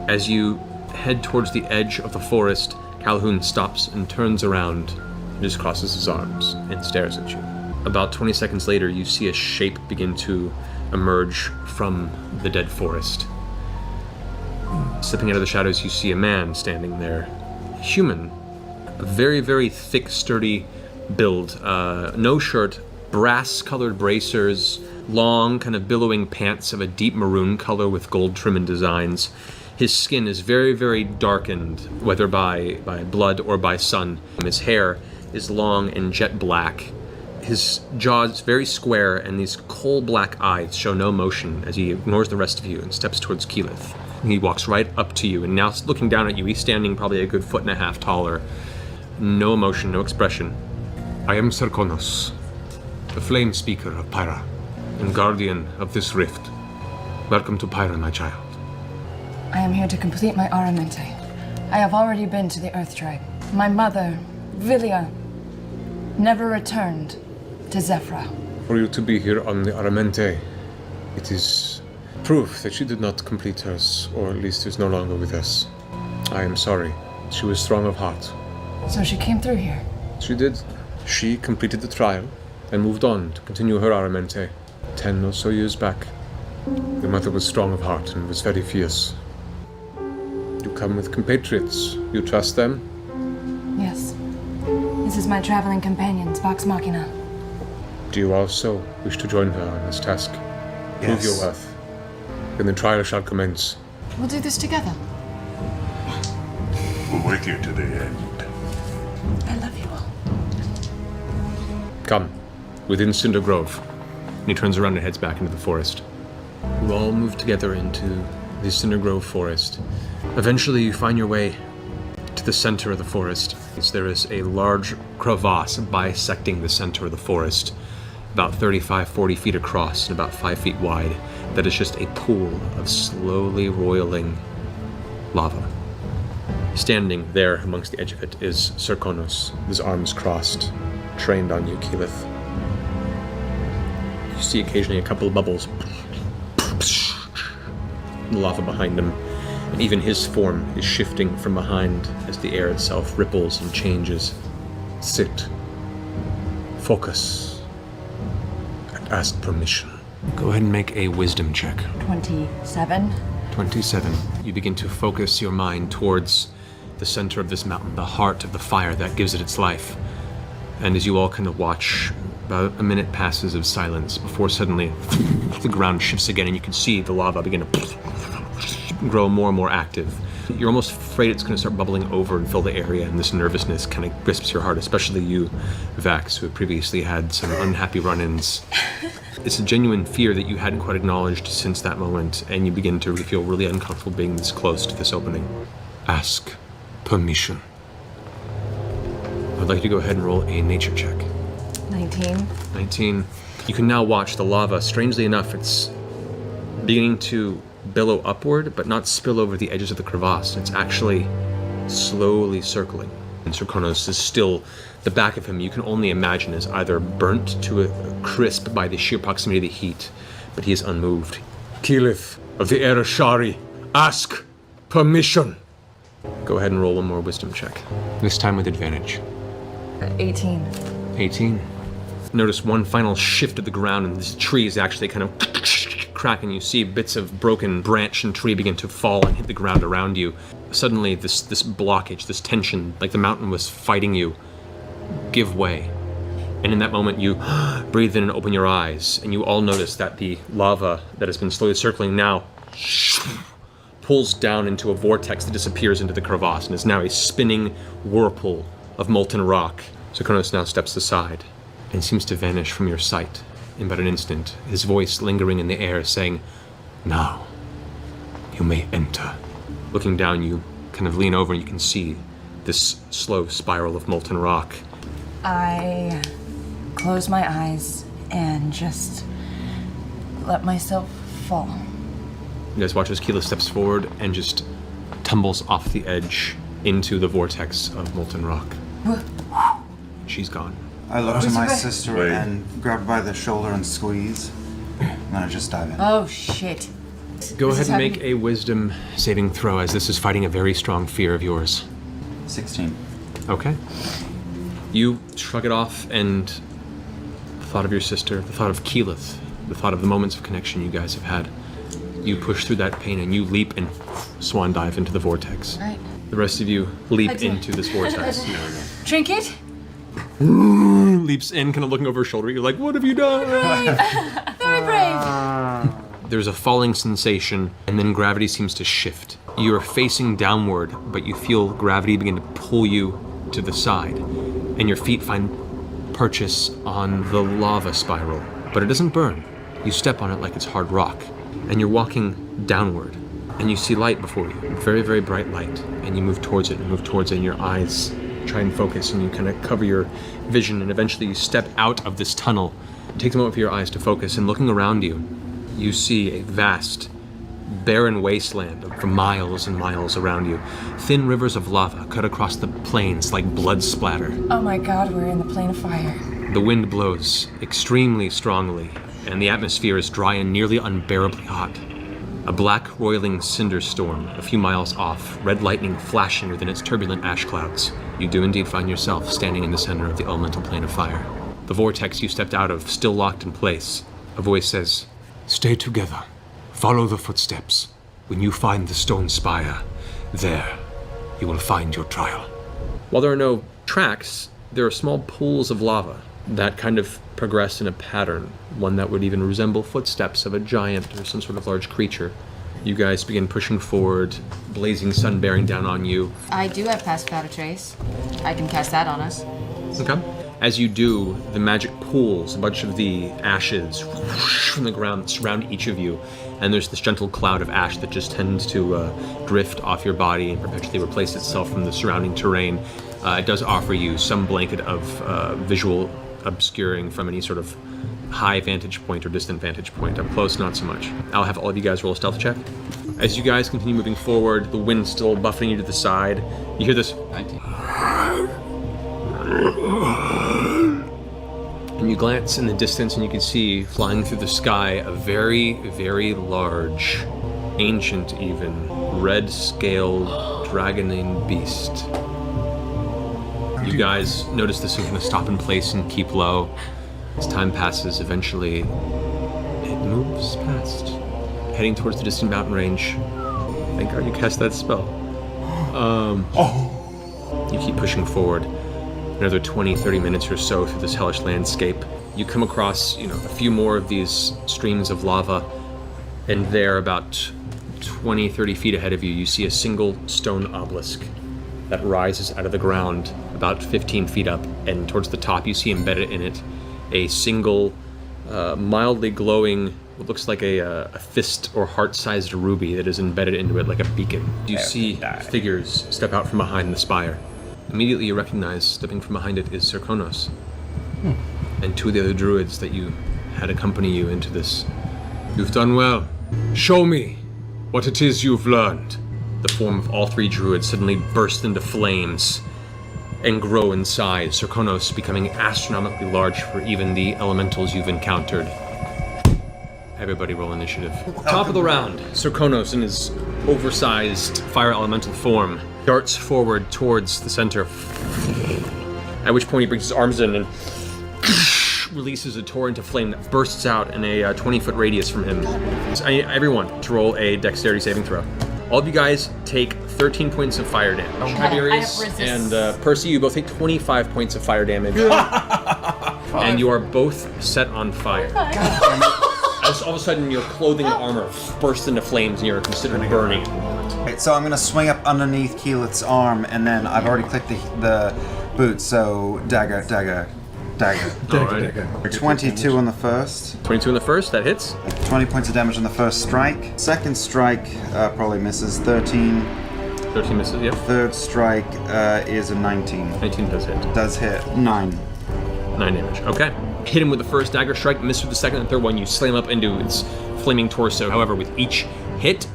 As you head towards the edge of the forest, Calhoun stops and turns around and just crosses his arms and stares at you. About 20 seconds later, you see a shape begin to emerge from the dead forest. Slipping out of the shadows, you see a man standing there. Human. A very, very thick, sturdy build. No shirt, brass-colored bracers, long, kind of billowing pants of a deep maroon color with gold trim and designs. His skin is very, very darkened, whether by blood or by sun. His hair is long and jet black. His jaw is very square, and these coal-black eyes show no motion as he ignores the rest of you and steps towards Keyleth. He walks right up to you, and now looking down at you, he's standing probably a good 1.5 feet taller. No emotion, no expression. I am Sarkonos, the Flame Speaker of Pyrah, and guardian of this rift. Welcome to Pyrah, my child. I am here to complete my Aramente. I have already been to the Earth Tribe. My mother, Vilya, never returned to Zephyra. For you to be here on the Aramente, it is proof that she did not complete hers, or at least is no longer with us. I am sorry. She was strong of heart. So she came through here? She did. She completed the trial and moved on to continue her Aramente. 10 or so years back. Your mother was strong of heart and was very fierce. You come with compatriots. You trust them? Yes. This is my traveling companions, VOX MACHINA. Do you also wish to join her on this task? Prove your worth. Then the trial shall commence. We'll do this together. We're with you to the end. I love you all. Come, within Cinder Grove. And he turns around and heads back into the forest. You all move together into the Cinder Grove forest. Eventually, you find your way to the center of the forest. There is a large crevasse bisecting the center of the forest, about 35-40 feet across and about 5 feet wide. That is just a pool of slowly roiling lava. Standing there amongst the edge of it is Serkonos, his arms crossed, trained on you, Keyleth. You see occasionally a couple of bubbles. The lava behind him, and even his form is shifting from behind as the air itself ripples and changes. Sit. Focus. And ask permission. Go ahead and make a wisdom check. 27. 27. You begin to focus your mind towards the center of this mountain, the heart of the fire that gives it its life. And as you all kind of watch, about a minute passes of silence before suddenly the ground shifts again and you can see the lava begin to grow more and more active. You're almost afraid it's going to start bubbling over and fill the area, and this nervousness kind of grasps your heart, especially you, Vax, who have previously had some unhappy run-ins. It's a genuine fear that you hadn't quite acknowledged since that moment, and you begin to feel really uncomfortable being this close to this opening. Ask permission. I'd like you to go ahead and roll a nature check. 19. 19. You can now watch the lava. Strangely enough, it's beginning to billow upward, but not spill over the edges of the crevasse. It's actually slowly circling. And Serkonos is still, the back of him, you can only imagine, is either burnt to a crisp by the sheer proximity of the heat, but he is unmoved. Keyleth of the Ereshari, ask permission. Go ahead and roll one more wisdom check. This time with advantage. 18. 18. Notice one final shift of the ground, and this tree is actually kind of crack, and you see bits of broken branch and tree begin to fall and hit the ground around you. Suddenly, this blockage, this tension, like the mountain was fighting you, give way. And in that moment, you breathe in and open your eyes, and you all notice that the lava that has been slowly circling now pulls down into a vortex that disappears into the crevasse, and is now a spinning whirlpool of molten rock. Serkonos now steps aside and seems to vanish from your sight in but an instant, his voice lingering in the air saying, "Now, you may enter." Looking down, you kind of lean over and you can see this slow spiral of molten rock. I close my eyes and just let myself fall. You guys watch as Keyleth steps forward and just tumbles off the edge into the vortex of molten rock. She's gone. I look to my sister and grab her by the shoulder and squeeze, and then I just dive in. Oh, shit. Go ahead and make a wisdom saving throw, as this is fighting a very strong fear of yours. 16. Okay. You shrug it off, and the thought of your sister, the thought of Keyleth, the thought of the moments of connection you guys have had, you push through that pain and you leap and swan dive into the vortex. Right. The rest of you leap into this vortex. Trinket? Leaps in, kind of looking over her shoulder. You're like, what have you done? Very brave. There's a falling sensation, and then gravity seems to shift. You're facing downward, but you feel gravity begin to pull you to the side, and your feet find purchase on the lava spiral, but it doesn't burn. You step on it like it's hard rock, and you're walking downward, and you see light before you, very, very bright light, and you move towards it, and your eyes try and focus, and you kind of cover your vision, and eventually you step out of this tunnel. It takes a moment for your eyes to focus, and looking around you, you see a vast, barren wasteland for miles and miles around you. Thin rivers of lava cut across the plains like blood splatter. Oh my god, we're in the plane of fire. The wind blows extremely strongly, and the atmosphere is dry and nearly unbearably hot. A black, roiling cinder storm a few miles off, red lightning flashing within its turbulent ash clouds. You do indeed find yourself standing in the center of the elemental plane of fire. The vortex you stepped out of, still locked in place. A voice says, "Stay together. Follow the footsteps. When you find the stone spire, there you will find your trial." While there are no tracks, there are small pools of lava that kind of progress in a pattern, one that would even resemble footsteps of a giant or some sort of large creature. You guys begin pushing forward, blazing sun bearing down on you. I do have Pass Without a Trace. I can cast that on us. Okay. As you do, the magic pools a bunch of the ashes from the ground that surround each of you, and there's this gentle cloud of ash that just tends to drift off your body and perpetually replace itself from the surrounding terrain. It does offer you some blanket of visual obscuring from any sort of high vantage point or distant vantage point. Up close, not so much. I'll have all of you guys roll a stealth check. As you guys continue moving forward, the wind's still buffeting you to the side. You hear this 19. And you glance in the distance and you can see flying through the sky a very, very large, ancient even, red-scaled dragonine beast. You guys notice this is going to stop in place and keep low. As time passes, eventually it moves past, heading towards the distant mountain range. Thank God you cast that spell. You keep pushing forward. Another 20, 30 minutes or so through this hellish landscape. You come across, a few more of these streams of lava, and there, about 20, 30 feet ahead of you, you see a single stone obelisk that rises out of the ground about 15 feet up, and towards the top you see embedded in it a single, mildly glowing, what looks like a fist or heart-sized ruby that is embedded into it like a beacon. You see figures step out from behind the spire. Immediately you recognize, stepping from behind it, is Sir Konos. And two of the other druids that you had accompany you into this. You've done well. Show me what it is you've learned. The form of all three druids suddenly burst into flames and grow in size, Sir Konos becoming astronomically large for even the elementals you've encountered. Everybody roll initiative. Top of the round, Sir Konos in his oversized fire elemental form darts forward towards the center, at which point he brings his arms in and releases a torrent of flame that bursts out in a 20-foot radius from him. So I need everyone to roll a dexterity saving throw. All of you guys take 13 points of fire damage. Tiberius and Percy, you both take 25 points of fire damage. And you are both set on fire. As all of a sudden your clothing and armor bursts into flames and you're considered burning. Right, so I'm gonna swing up underneath Keyleth's arm, and then I've already clicked the boot, so dagger. Alright. 22 on the first. 22 on the first, that hits. 20 points of damage on the first strike. Second strike probably misses. 13. 13 misses, yep. Third strike is a 19. 19 does hit. Does hit. 9. 9 damage, okay. Hit him with the first dagger strike, miss with the second and third one, you slam up into its flaming torso. However, with each hit,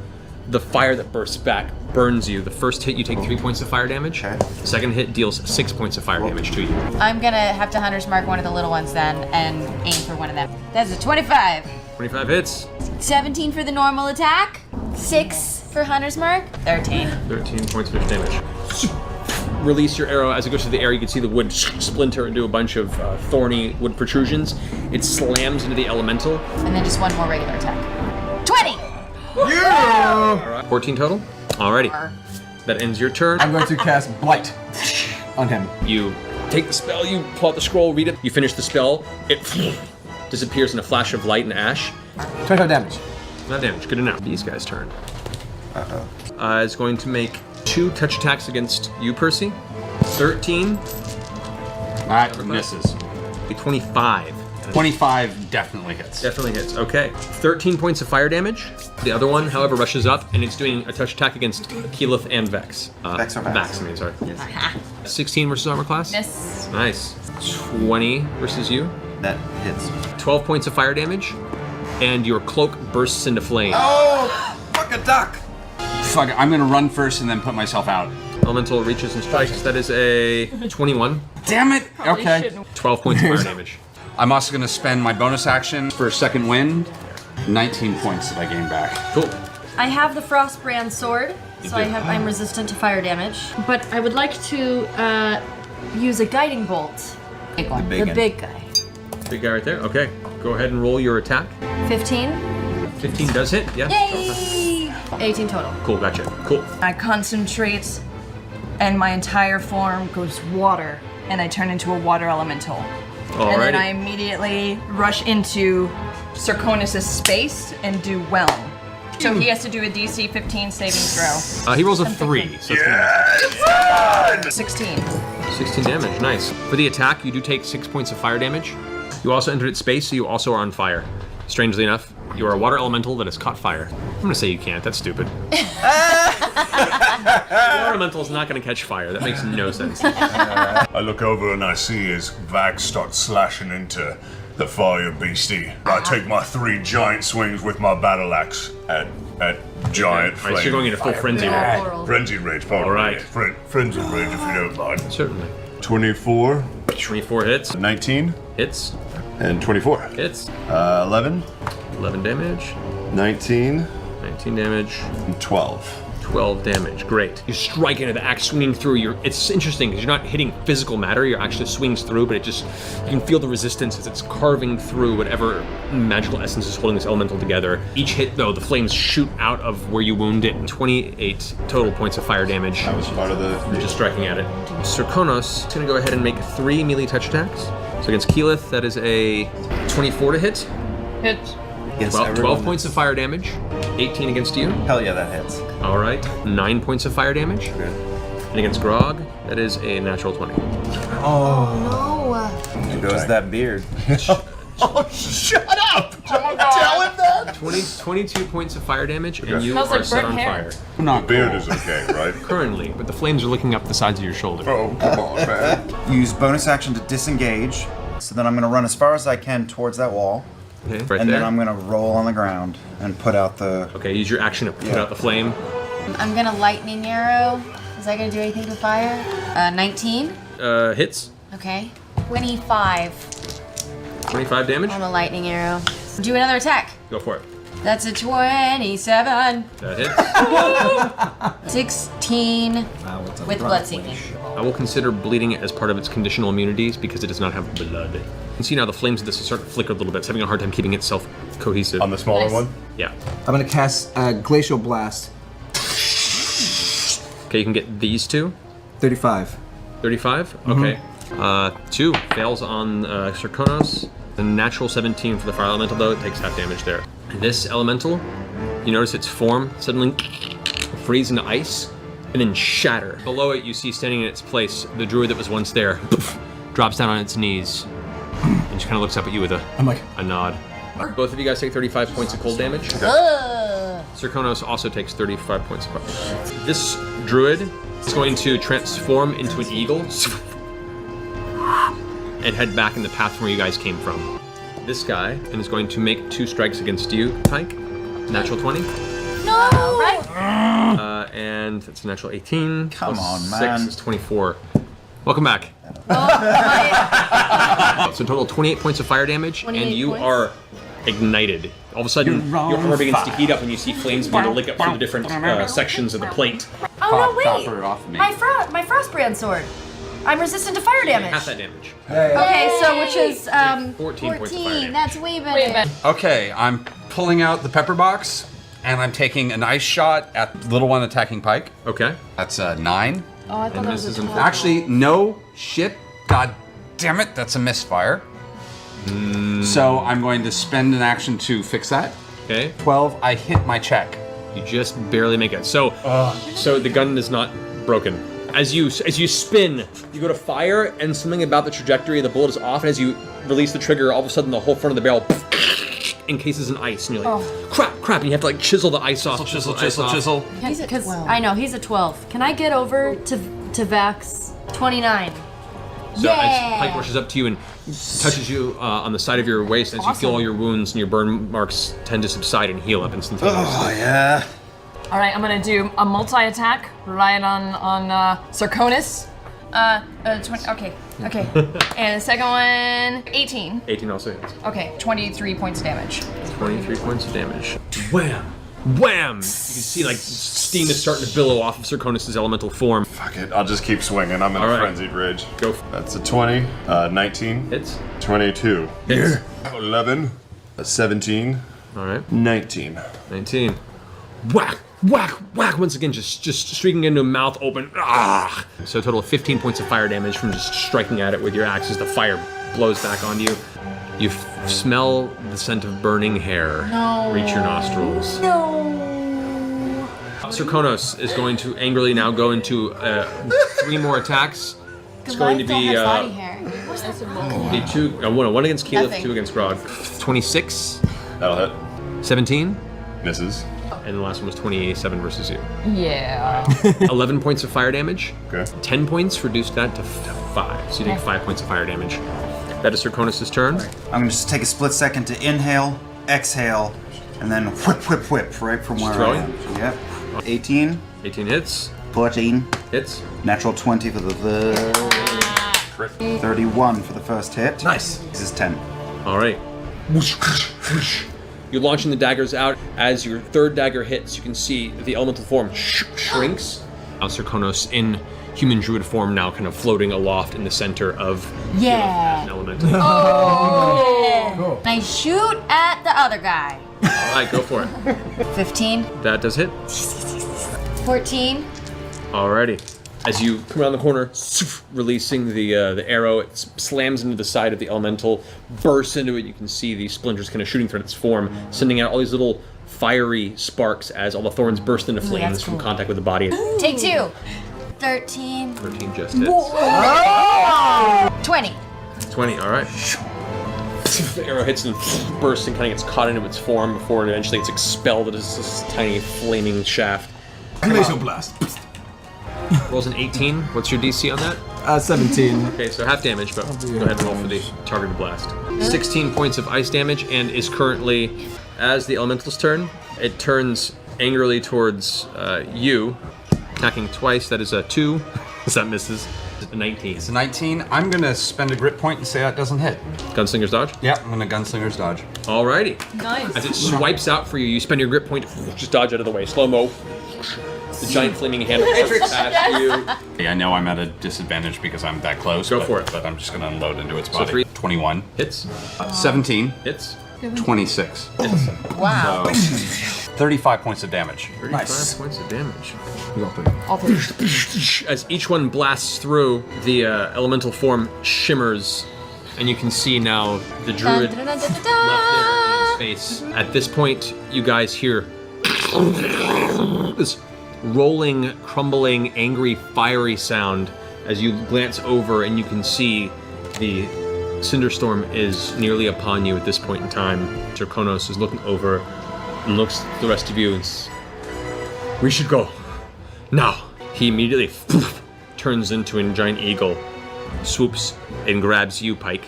the fire that bursts back burns you. The first hit, you take 3 points of fire damage. Okay. The second hit deals 6 points of fire damage to you. I'm gonna have to Hunter's Mark one of the little ones then and aim for one of them. That's a 25. 25 hits. 17 for the normal attack. 6 for Hunter's Mark. 13. 13 points of damage. Release your arrow. As it goes through the air, you can see the wood splinter into a bunch of thorny wood protrusions. It slams into the elemental. And then just one more regular attack. 20! Yeah! All right. 14 total? Alrighty. That ends your turn. I'm going to cast Blight on him. You take the spell, you pull out the scroll, read it, you finish the spell, it disappears in a flash of light and ash. 25 damage. Not damage, good enough. These guys' turn. It's going to make 2 touch attacks against you, Percy. 13. That misses. 25. 25 definitely hits. Definitely hits, okay. 13 points of fire damage. The other one, however, rushes up, and it's doing a touch attack against Keyleth and Vex. Vex or Vex? Vex, I mean, sorry. 16 versus armor class? Miss. Nice. 20 versus you. That hits. 12 points of fire damage, and your cloak bursts into flame. Oh! Fuck a duck! Fuck it, I'm gonna run first and then put myself out. Elemental reaches and strikes. That is a 21. Damn it! Okay. 12 points of fire damage. I'm also gonna spend my bonus action for second wind. 19 points that I gain back. Cool. I have the Frostbrand sword, so I'm resistant to fire damage. But I would like to use a guiding bolt. Big one. The big guy. Big guy right there. Okay. Go ahead and roll your attack. 15. 15 does hit. Yeah. Yay! 18 total. Cool. Gotcha. Cool. I concentrate, and my entire form goes water, and I turn into a water elemental. And then I immediately rush into Serconis' space and do Whelm. So he has to do a DC 15 saving throw. He rolls a 3, so it's gonna miss. 16. 16 damage, nice. For the attack, you do take 6 points of fire damage. You also entered its space, so you also are on fire. Strangely enough, you are a water elemental that has caught fire. I'm gonna say you can't, that's stupid. Water elemental is not gonna catch fire, that makes no sense. I look over and I see as Vax starts slashing into the fire beastie. I take my 3 giant swings with my battle axe at giant flame. Alright, so you're going into full frenzy roll. Frenzy rage, pardon. Alright. Frenzy rage, if you don't mind. Certainly. 24. 24 hits. 19. Hits. And 24. Hits. 11. 11 damage. 19. 19 damage. And 12. 12 damage, great. You strike into the axe, swinging through. It's interesting because you're not hitting physical matter, you're actually swings through, but you can feel the resistance as it's carving through whatever magical essence is holding this elemental together. Each hit, though, the flames shoot out of where you wound it. 28 total points of fire damage. That was part of the... You're just striking at it. Serconis is gonna go ahead and make 3 melee touch attacks. So against Keyleth, that is a 24 to hit. Hits. 12 points of fire damage. 18 against you. Hell yeah, that hits. All right, 9 points of fire damage. Good. And against Grog, that is a natural 20. Oh There goes that beard. Oh, shut up! Tell him that! 22 points of fire damage, and you Smells are like set burnt on hair. fire. The beard is okay, right? Currently, but the flames are licking up the sides of your shoulder. Oh, come on, man. Use bonus action to disengage. So then I'm gonna run as far as I can towards that wall. Okay, right And there. then I'm gonna roll on the ground and put out the... Okay, use your action to put out the flame. I'm gonna lightning arrow. Is that gonna do anything to fire? 19. Hits. Okay. 25 25 damage. on the lightning arrow. Do another attack. Go for it. That's a 27. That hits. 16 with blood sinking. I will consider bleeding it as part of its conditional immunities because it does not have blood. You can see now the flames of this are starting to flicker a little bit. It's having a hard time keeping itself cohesive. On the smaller one? Yeah. I'm gonna cast Glacial Blast. Okay, you can get these two. 35. 35? Okay. 2 fails on Serconis. A natural 17 for the fire elemental, though. It takes half damage there. And this elemental, you notice its form suddenly freeze into ice and then shatter. Below it, you see standing in its place the druid that was once there drops down on its knees and just kind of looks up at you with a nod. Both of you guys take 35 points of cold damage. Serconis also takes 35 points of fire. This druid is going to transform into an eagle and head back in the path from where you guys came from. This guy and is going to make 2 strikes against you, Pike. Natural 20. No! Right? And that's a natural 18. Come plus on, man. 6 is 24. Welcome back. So total 28 points of fire damage, and 28 you points? are ignited. All of a sudden, your armor begins to heat up, and you see flames begin to lick up through the different sections of the plate. Oh no, wait! Copper off of me. My Frostbrand sword. I'm resistant to fire damage. Half that damage. Okay, so which is 14 points of fire damage. That's way better. Way better. Okay, I'm pulling out the pepper box, and I'm taking an ice shot at the little one attacking Pike. Okay. That's a 9. Oh, I thought And that this was is a in 12. Actually, no shit. God damn it, that's a misfire. So I'm going to spend an action to fix that. Okay. 12, I hit my check. You just barely make it. So the gun is not broken. As you spin, you go to fire, and something about the trajectory of the bullet is off. And as you release the trigger, all of a sudden the whole front of the barrel encases in ice, and you're like, crap! And you have to like chisel the ice off. Chisel. Because I know he's a 12. Can I get over to Vax? 29. So Yeah. as Pike rushes up to you and touches you on the side of your waist, as you feel all your wounds and your burn marks tend to subside and heal up instantaneously. Oh, yeah. All right, I'm gonna do a multi-attack, relying on Serconis. 20, okay. And the second one, 18. 18 also hits. Okay, 23 points of damage. 23 points of damage. Wham! Wham! You can see like steam is starting to billow off of Serconis' elemental form. Fuck it, I'll just keep swinging. I'm in All a right. frenzied rage. Go. That's a 20, 19, Hits. 22, Hits. 11, 17, All right. 19. 19. Whack! Whack! Whack! Once again, just streaking into a mouth open. Ah! So a total of 15 points of fire damage from just striking at it with your axe as the fire blows back onto you. You smell the scent of burning hair reach your nostrils. No. Sir Konos is going to angrily now go into 3 more attacks. It's going to be body hair. one against Keyleth, Nothing. 2 against Grog. 26, That'll hit. 17, Misses. and the last one was 27 versus you. Yeah. 11 points of fire damage. Okay. 10 points, reduced that to 5. So you take 5 points of fire damage. That is Sir Konos' turn. I'm gonna just take a split second to inhale, exhale, and then whip right from where throwing? I am. Yep. 18, 18 hits. 14, Hits. natural 20 for the 31 for the first hit. Nice. This is 10. All right. You're launching the daggers out. As your 3rd dagger hits, you can see the elemental form shrinks. Now Sir Konos in human druid form now kind of floating aloft in the center of Yeah. an elemental. Cool. I shoot at the other guy. All right, go for it. 15, That does hit. 14. Alrighty. As you come around the corner, releasing the arrow, it slams into the side of the elemental, bursts into it. You can see the splinters kind of shooting through its form, sending out all these little fiery sparks as all the thorns burst into flames from contact with the body. Take 2. 13. 13 just hits. 20. 20, alright. The arrow hits and bursts and kind of gets caught into its form before it eventually gets expelled as this tiny flaming shaft. Glacial blast. Rolls an 18. What's your DC on that? 17. Okay, so half damage, but go ahead and roll for the targeted blast. 16 points of ice damage and is currently, as the elemental's turn, it turns angrily towards you, attacking twice. That is a 2. That misses. A 19. It's a 19. I'm gonna spend a grit point and say that doesn't hit. Gunslinger's dodge? Yep, I'm gonna gunslinger's dodge. Alrighty. Nice. As it swipes out for you, you spend your grip point, just dodge out of the way. Slow-mo. The giant flaming hand flies past you. Yeah, I know I'm at a disadvantage because I'm that close. Go for it. But I'm just gonna unload into its body. 3 21. hits. 17. Hits. 26. Wow. So 35 points of damage. 35 points of damage. All 3. As each one blasts through, the elemental form shimmers, and you can see now the druid left there in his face. At this point, you guys hear this rolling, crumbling, angry, fiery sound as you glance over and you can see the Cinderstorm is nearly upon you at this point in time. Sir Konos is looking over and looks at the rest of you and says, "We should go. Now." He immediately turns into a giant eagle, swoops and grabs you, Pike,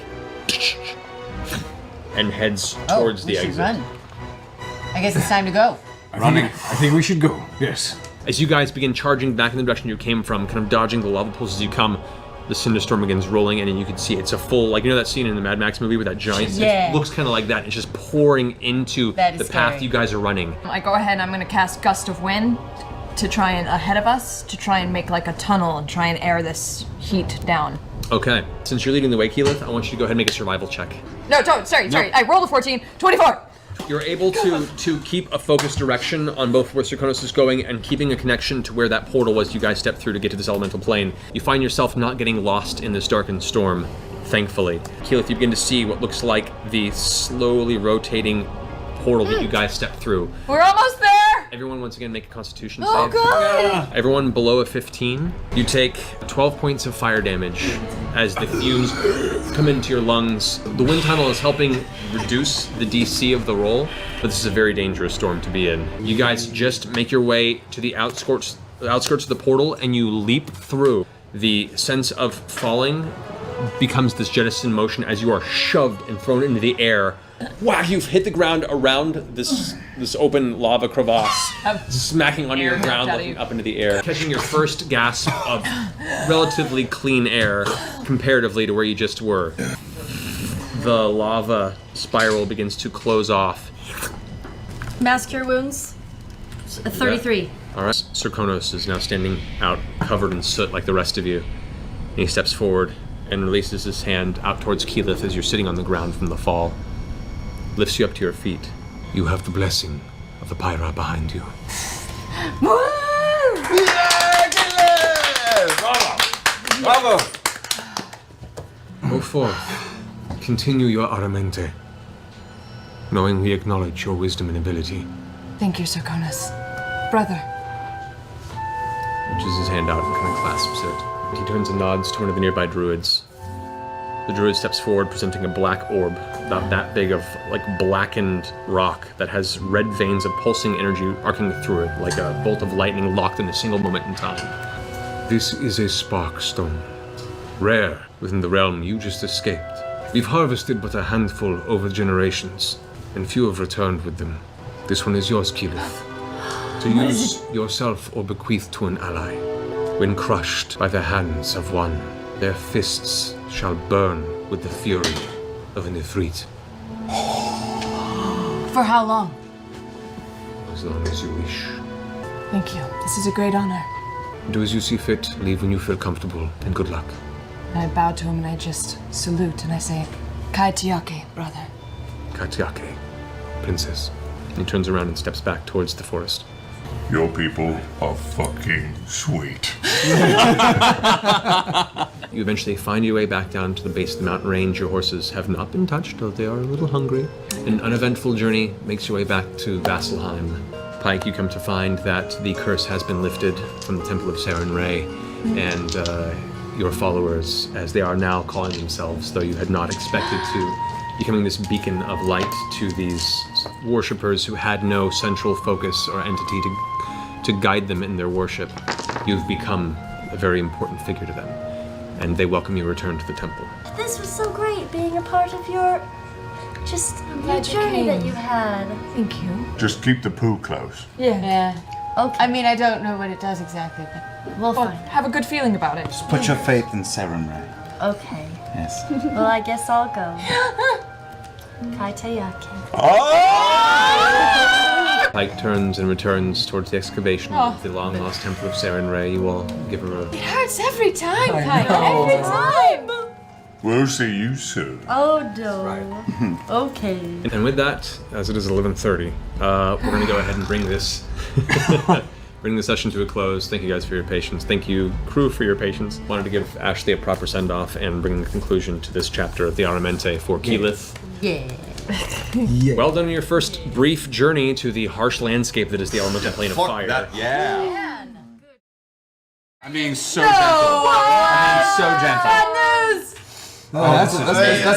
and heads towards the exit. Run. I guess it's time to go. Running. I think we should go. Yes. As you guys begin charging back in the direction you came from, kind of dodging the lava pools as you come, the Cinderstorm begins rolling in, and you can see it's a full, like, you know that scene in the Mad Max movie with that giant? Yeah. It looks kind of like that. It's just pouring into That is the path scary. you guys are running. I go ahead and I'm gonna cast Gust of Wind to try and ahead of us to try and make like a tunnel and try and air this heat down. Okay. Since you're leading the way, Keyleth, I want you to go ahead and make a survival check. No, sorry. I rolled a 14. 24. You're able to keep a focused direction on both where Sir Konos is going and keeping a connection to where that portal was you guys stepped through to get to this elemental plane. You find yourself not getting lost in this darkened storm, thankfully. Keyleth, you begin to see what looks like the slowly rotating portal that you guys stepped through. We're almost there. Everyone, once again, make a Constitution Oh save. god. Everyone below a 15, you take 12 points of fire damage as the fumes come into your lungs. The wind tunnel is helping reduce the DC of the roll, but this is a very dangerous storm to be in. You guys just make your way to the outskirts of the portal, and you leap through. The sense of falling becomes this jettison motion as you are shoved and thrown into the air. Whack! You've hit the ground around this open lava crevasse, smacking onto your ground, looking up into the air, catching your first gasp of relatively clean air comparatively to where you just were. The lava spiral begins to close off. Mass cure wounds. A 33. All right. Sir Konos is now standing out, covered in soot like the rest of you. And he steps forward and releases his hand out towards Keyleth as you're sitting on the ground from the fall. Lifts you up to your feet. You have the blessing of the Pyrah behind you. Bravo! Go forth Continue your Aramente, knowing we acknowledge your wisdom and ability. Thank you, Serkonos. Brother. Reaches his hand out and kind of clasps it. He turns and nods to one of the nearby druids. The druid steps forward, presenting a black orb, about that big of like blackened rock that has red veins of pulsing energy arcing through it, like a bolt of lightning locked in a single moment in time. This is a spark stone, rare within the realm you just escaped. We've harvested but a handful over generations, and few have returned with them. This one is yours, Keyleth, to use yourself or bequeath to an ally. When crushed by the hands of one, their fists shall burn with the fury of an Ifrit. For how long? As long as you wish. Thank you. This is a great honor. Do as you see fit, leave when you feel comfortable, and good luck. And I bow to him and I just salute and I say, Kai Tiake, brother. Katiake, princess. He turns around and steps back towards the forest. Your people are fucking sweet. You eventually find your way back down to the base of the mountain range. Your horses have not been touched, though they are a little hungry. An uneventful journey makes your way back to Vasselheim. Pike, you come to find that the curse has been lifted from the Temple of Saren Ray, and your followers, as they are now calling themselves, though you had not expected to, becoming this beacon of light to these worshippers who had no central focus or entity to guide them in their worship. You've become a very important figure to them, and they welcome your return to the temple. This was so great being a part of your glad you journey came. that you had. Thank you. Just keep the poo close. Yeah. Okay. I mean, I don't know what it does exactly, but We'll Well, find have a good feeling about it. Just put your faith in Saren Ray. out. Okay. Yes. Well, I guess I'll go. Kai Tayake. Pike turns and returns towards the excavation of the long-lost Temple of Saren Ray. You all give her a... it hurts every time, Kai. Every time. We'll see you soon. Oh, no. Okay. And with that, as it is 11:30, we're going to go ahead and bring this bring the session to a close. Thank you guys for your patience. Thank you, crew, for your patience. Wanted to give Ashley a proper send-off and bring the conclusion to this chapter of the Aramente for Keyleth. Yeah. Well done on your first brief journey to the harsh landscape that is the elemental plane of fire. Yeah. I'm being so gentle. I'm being so gentle. Oh, that's a better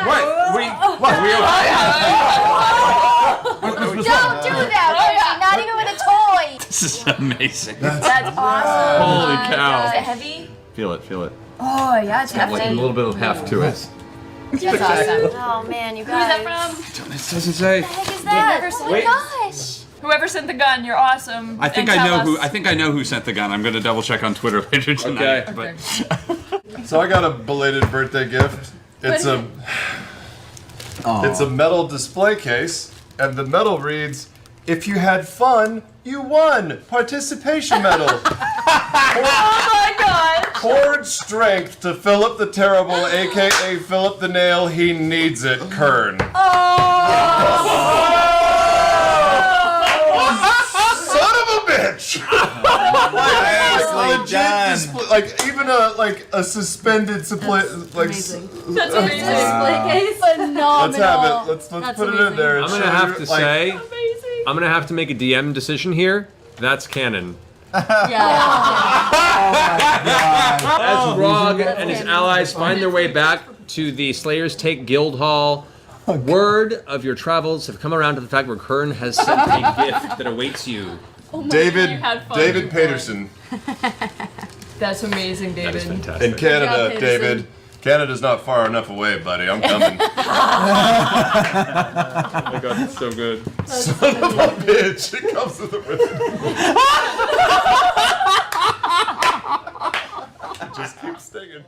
What? What? We okay? Don't do that, Percy. Not even with a toy. This is amazing. That's awesome. Holy cow. Is it heavy? Feel it, feel it. Oh, yeah, it's hefty. Like a little bit of heft to it. That's awesome. Oh, man, you Who's guys. that from? It doesn't say. What the heck is that? Never Oh seen my it. gosh. Whoever sent the gun, you're awesome. I think And I tell know us. who. I think I know who sent the gun. I'm going to double check on Twitter later tonight. Okay. But So I got a belated birthday gift. It's a metal display case, and the metal reads, "If you had fun, you won. Participation medal. Oh my god! Cord strength to Philip the Terrible, aka Philip the Nail. He needs it, Kern." Son of a bitch! Legit display, like even a suspended display, like. That's amazing. Display case. Phenomenal. Let's have it. Let's That's put it in amazing. there. I'm gonna have to say, I'm gonna have to make a DM decision here. That's canon. As Rog and his allies find their way back to the Slayers Take Guild Hall, word of your travels have come around to the fact where Kern has sent a gift that awaits you. David You had fun. David Peterson That's amazing, David. That is fantastic. in Canada. Peterson. David, Canada's not far enough away, buddy. I'm coming. Oh my god, it's so good. Son of a bitch! It comes with a ribbon. Just keep stinging.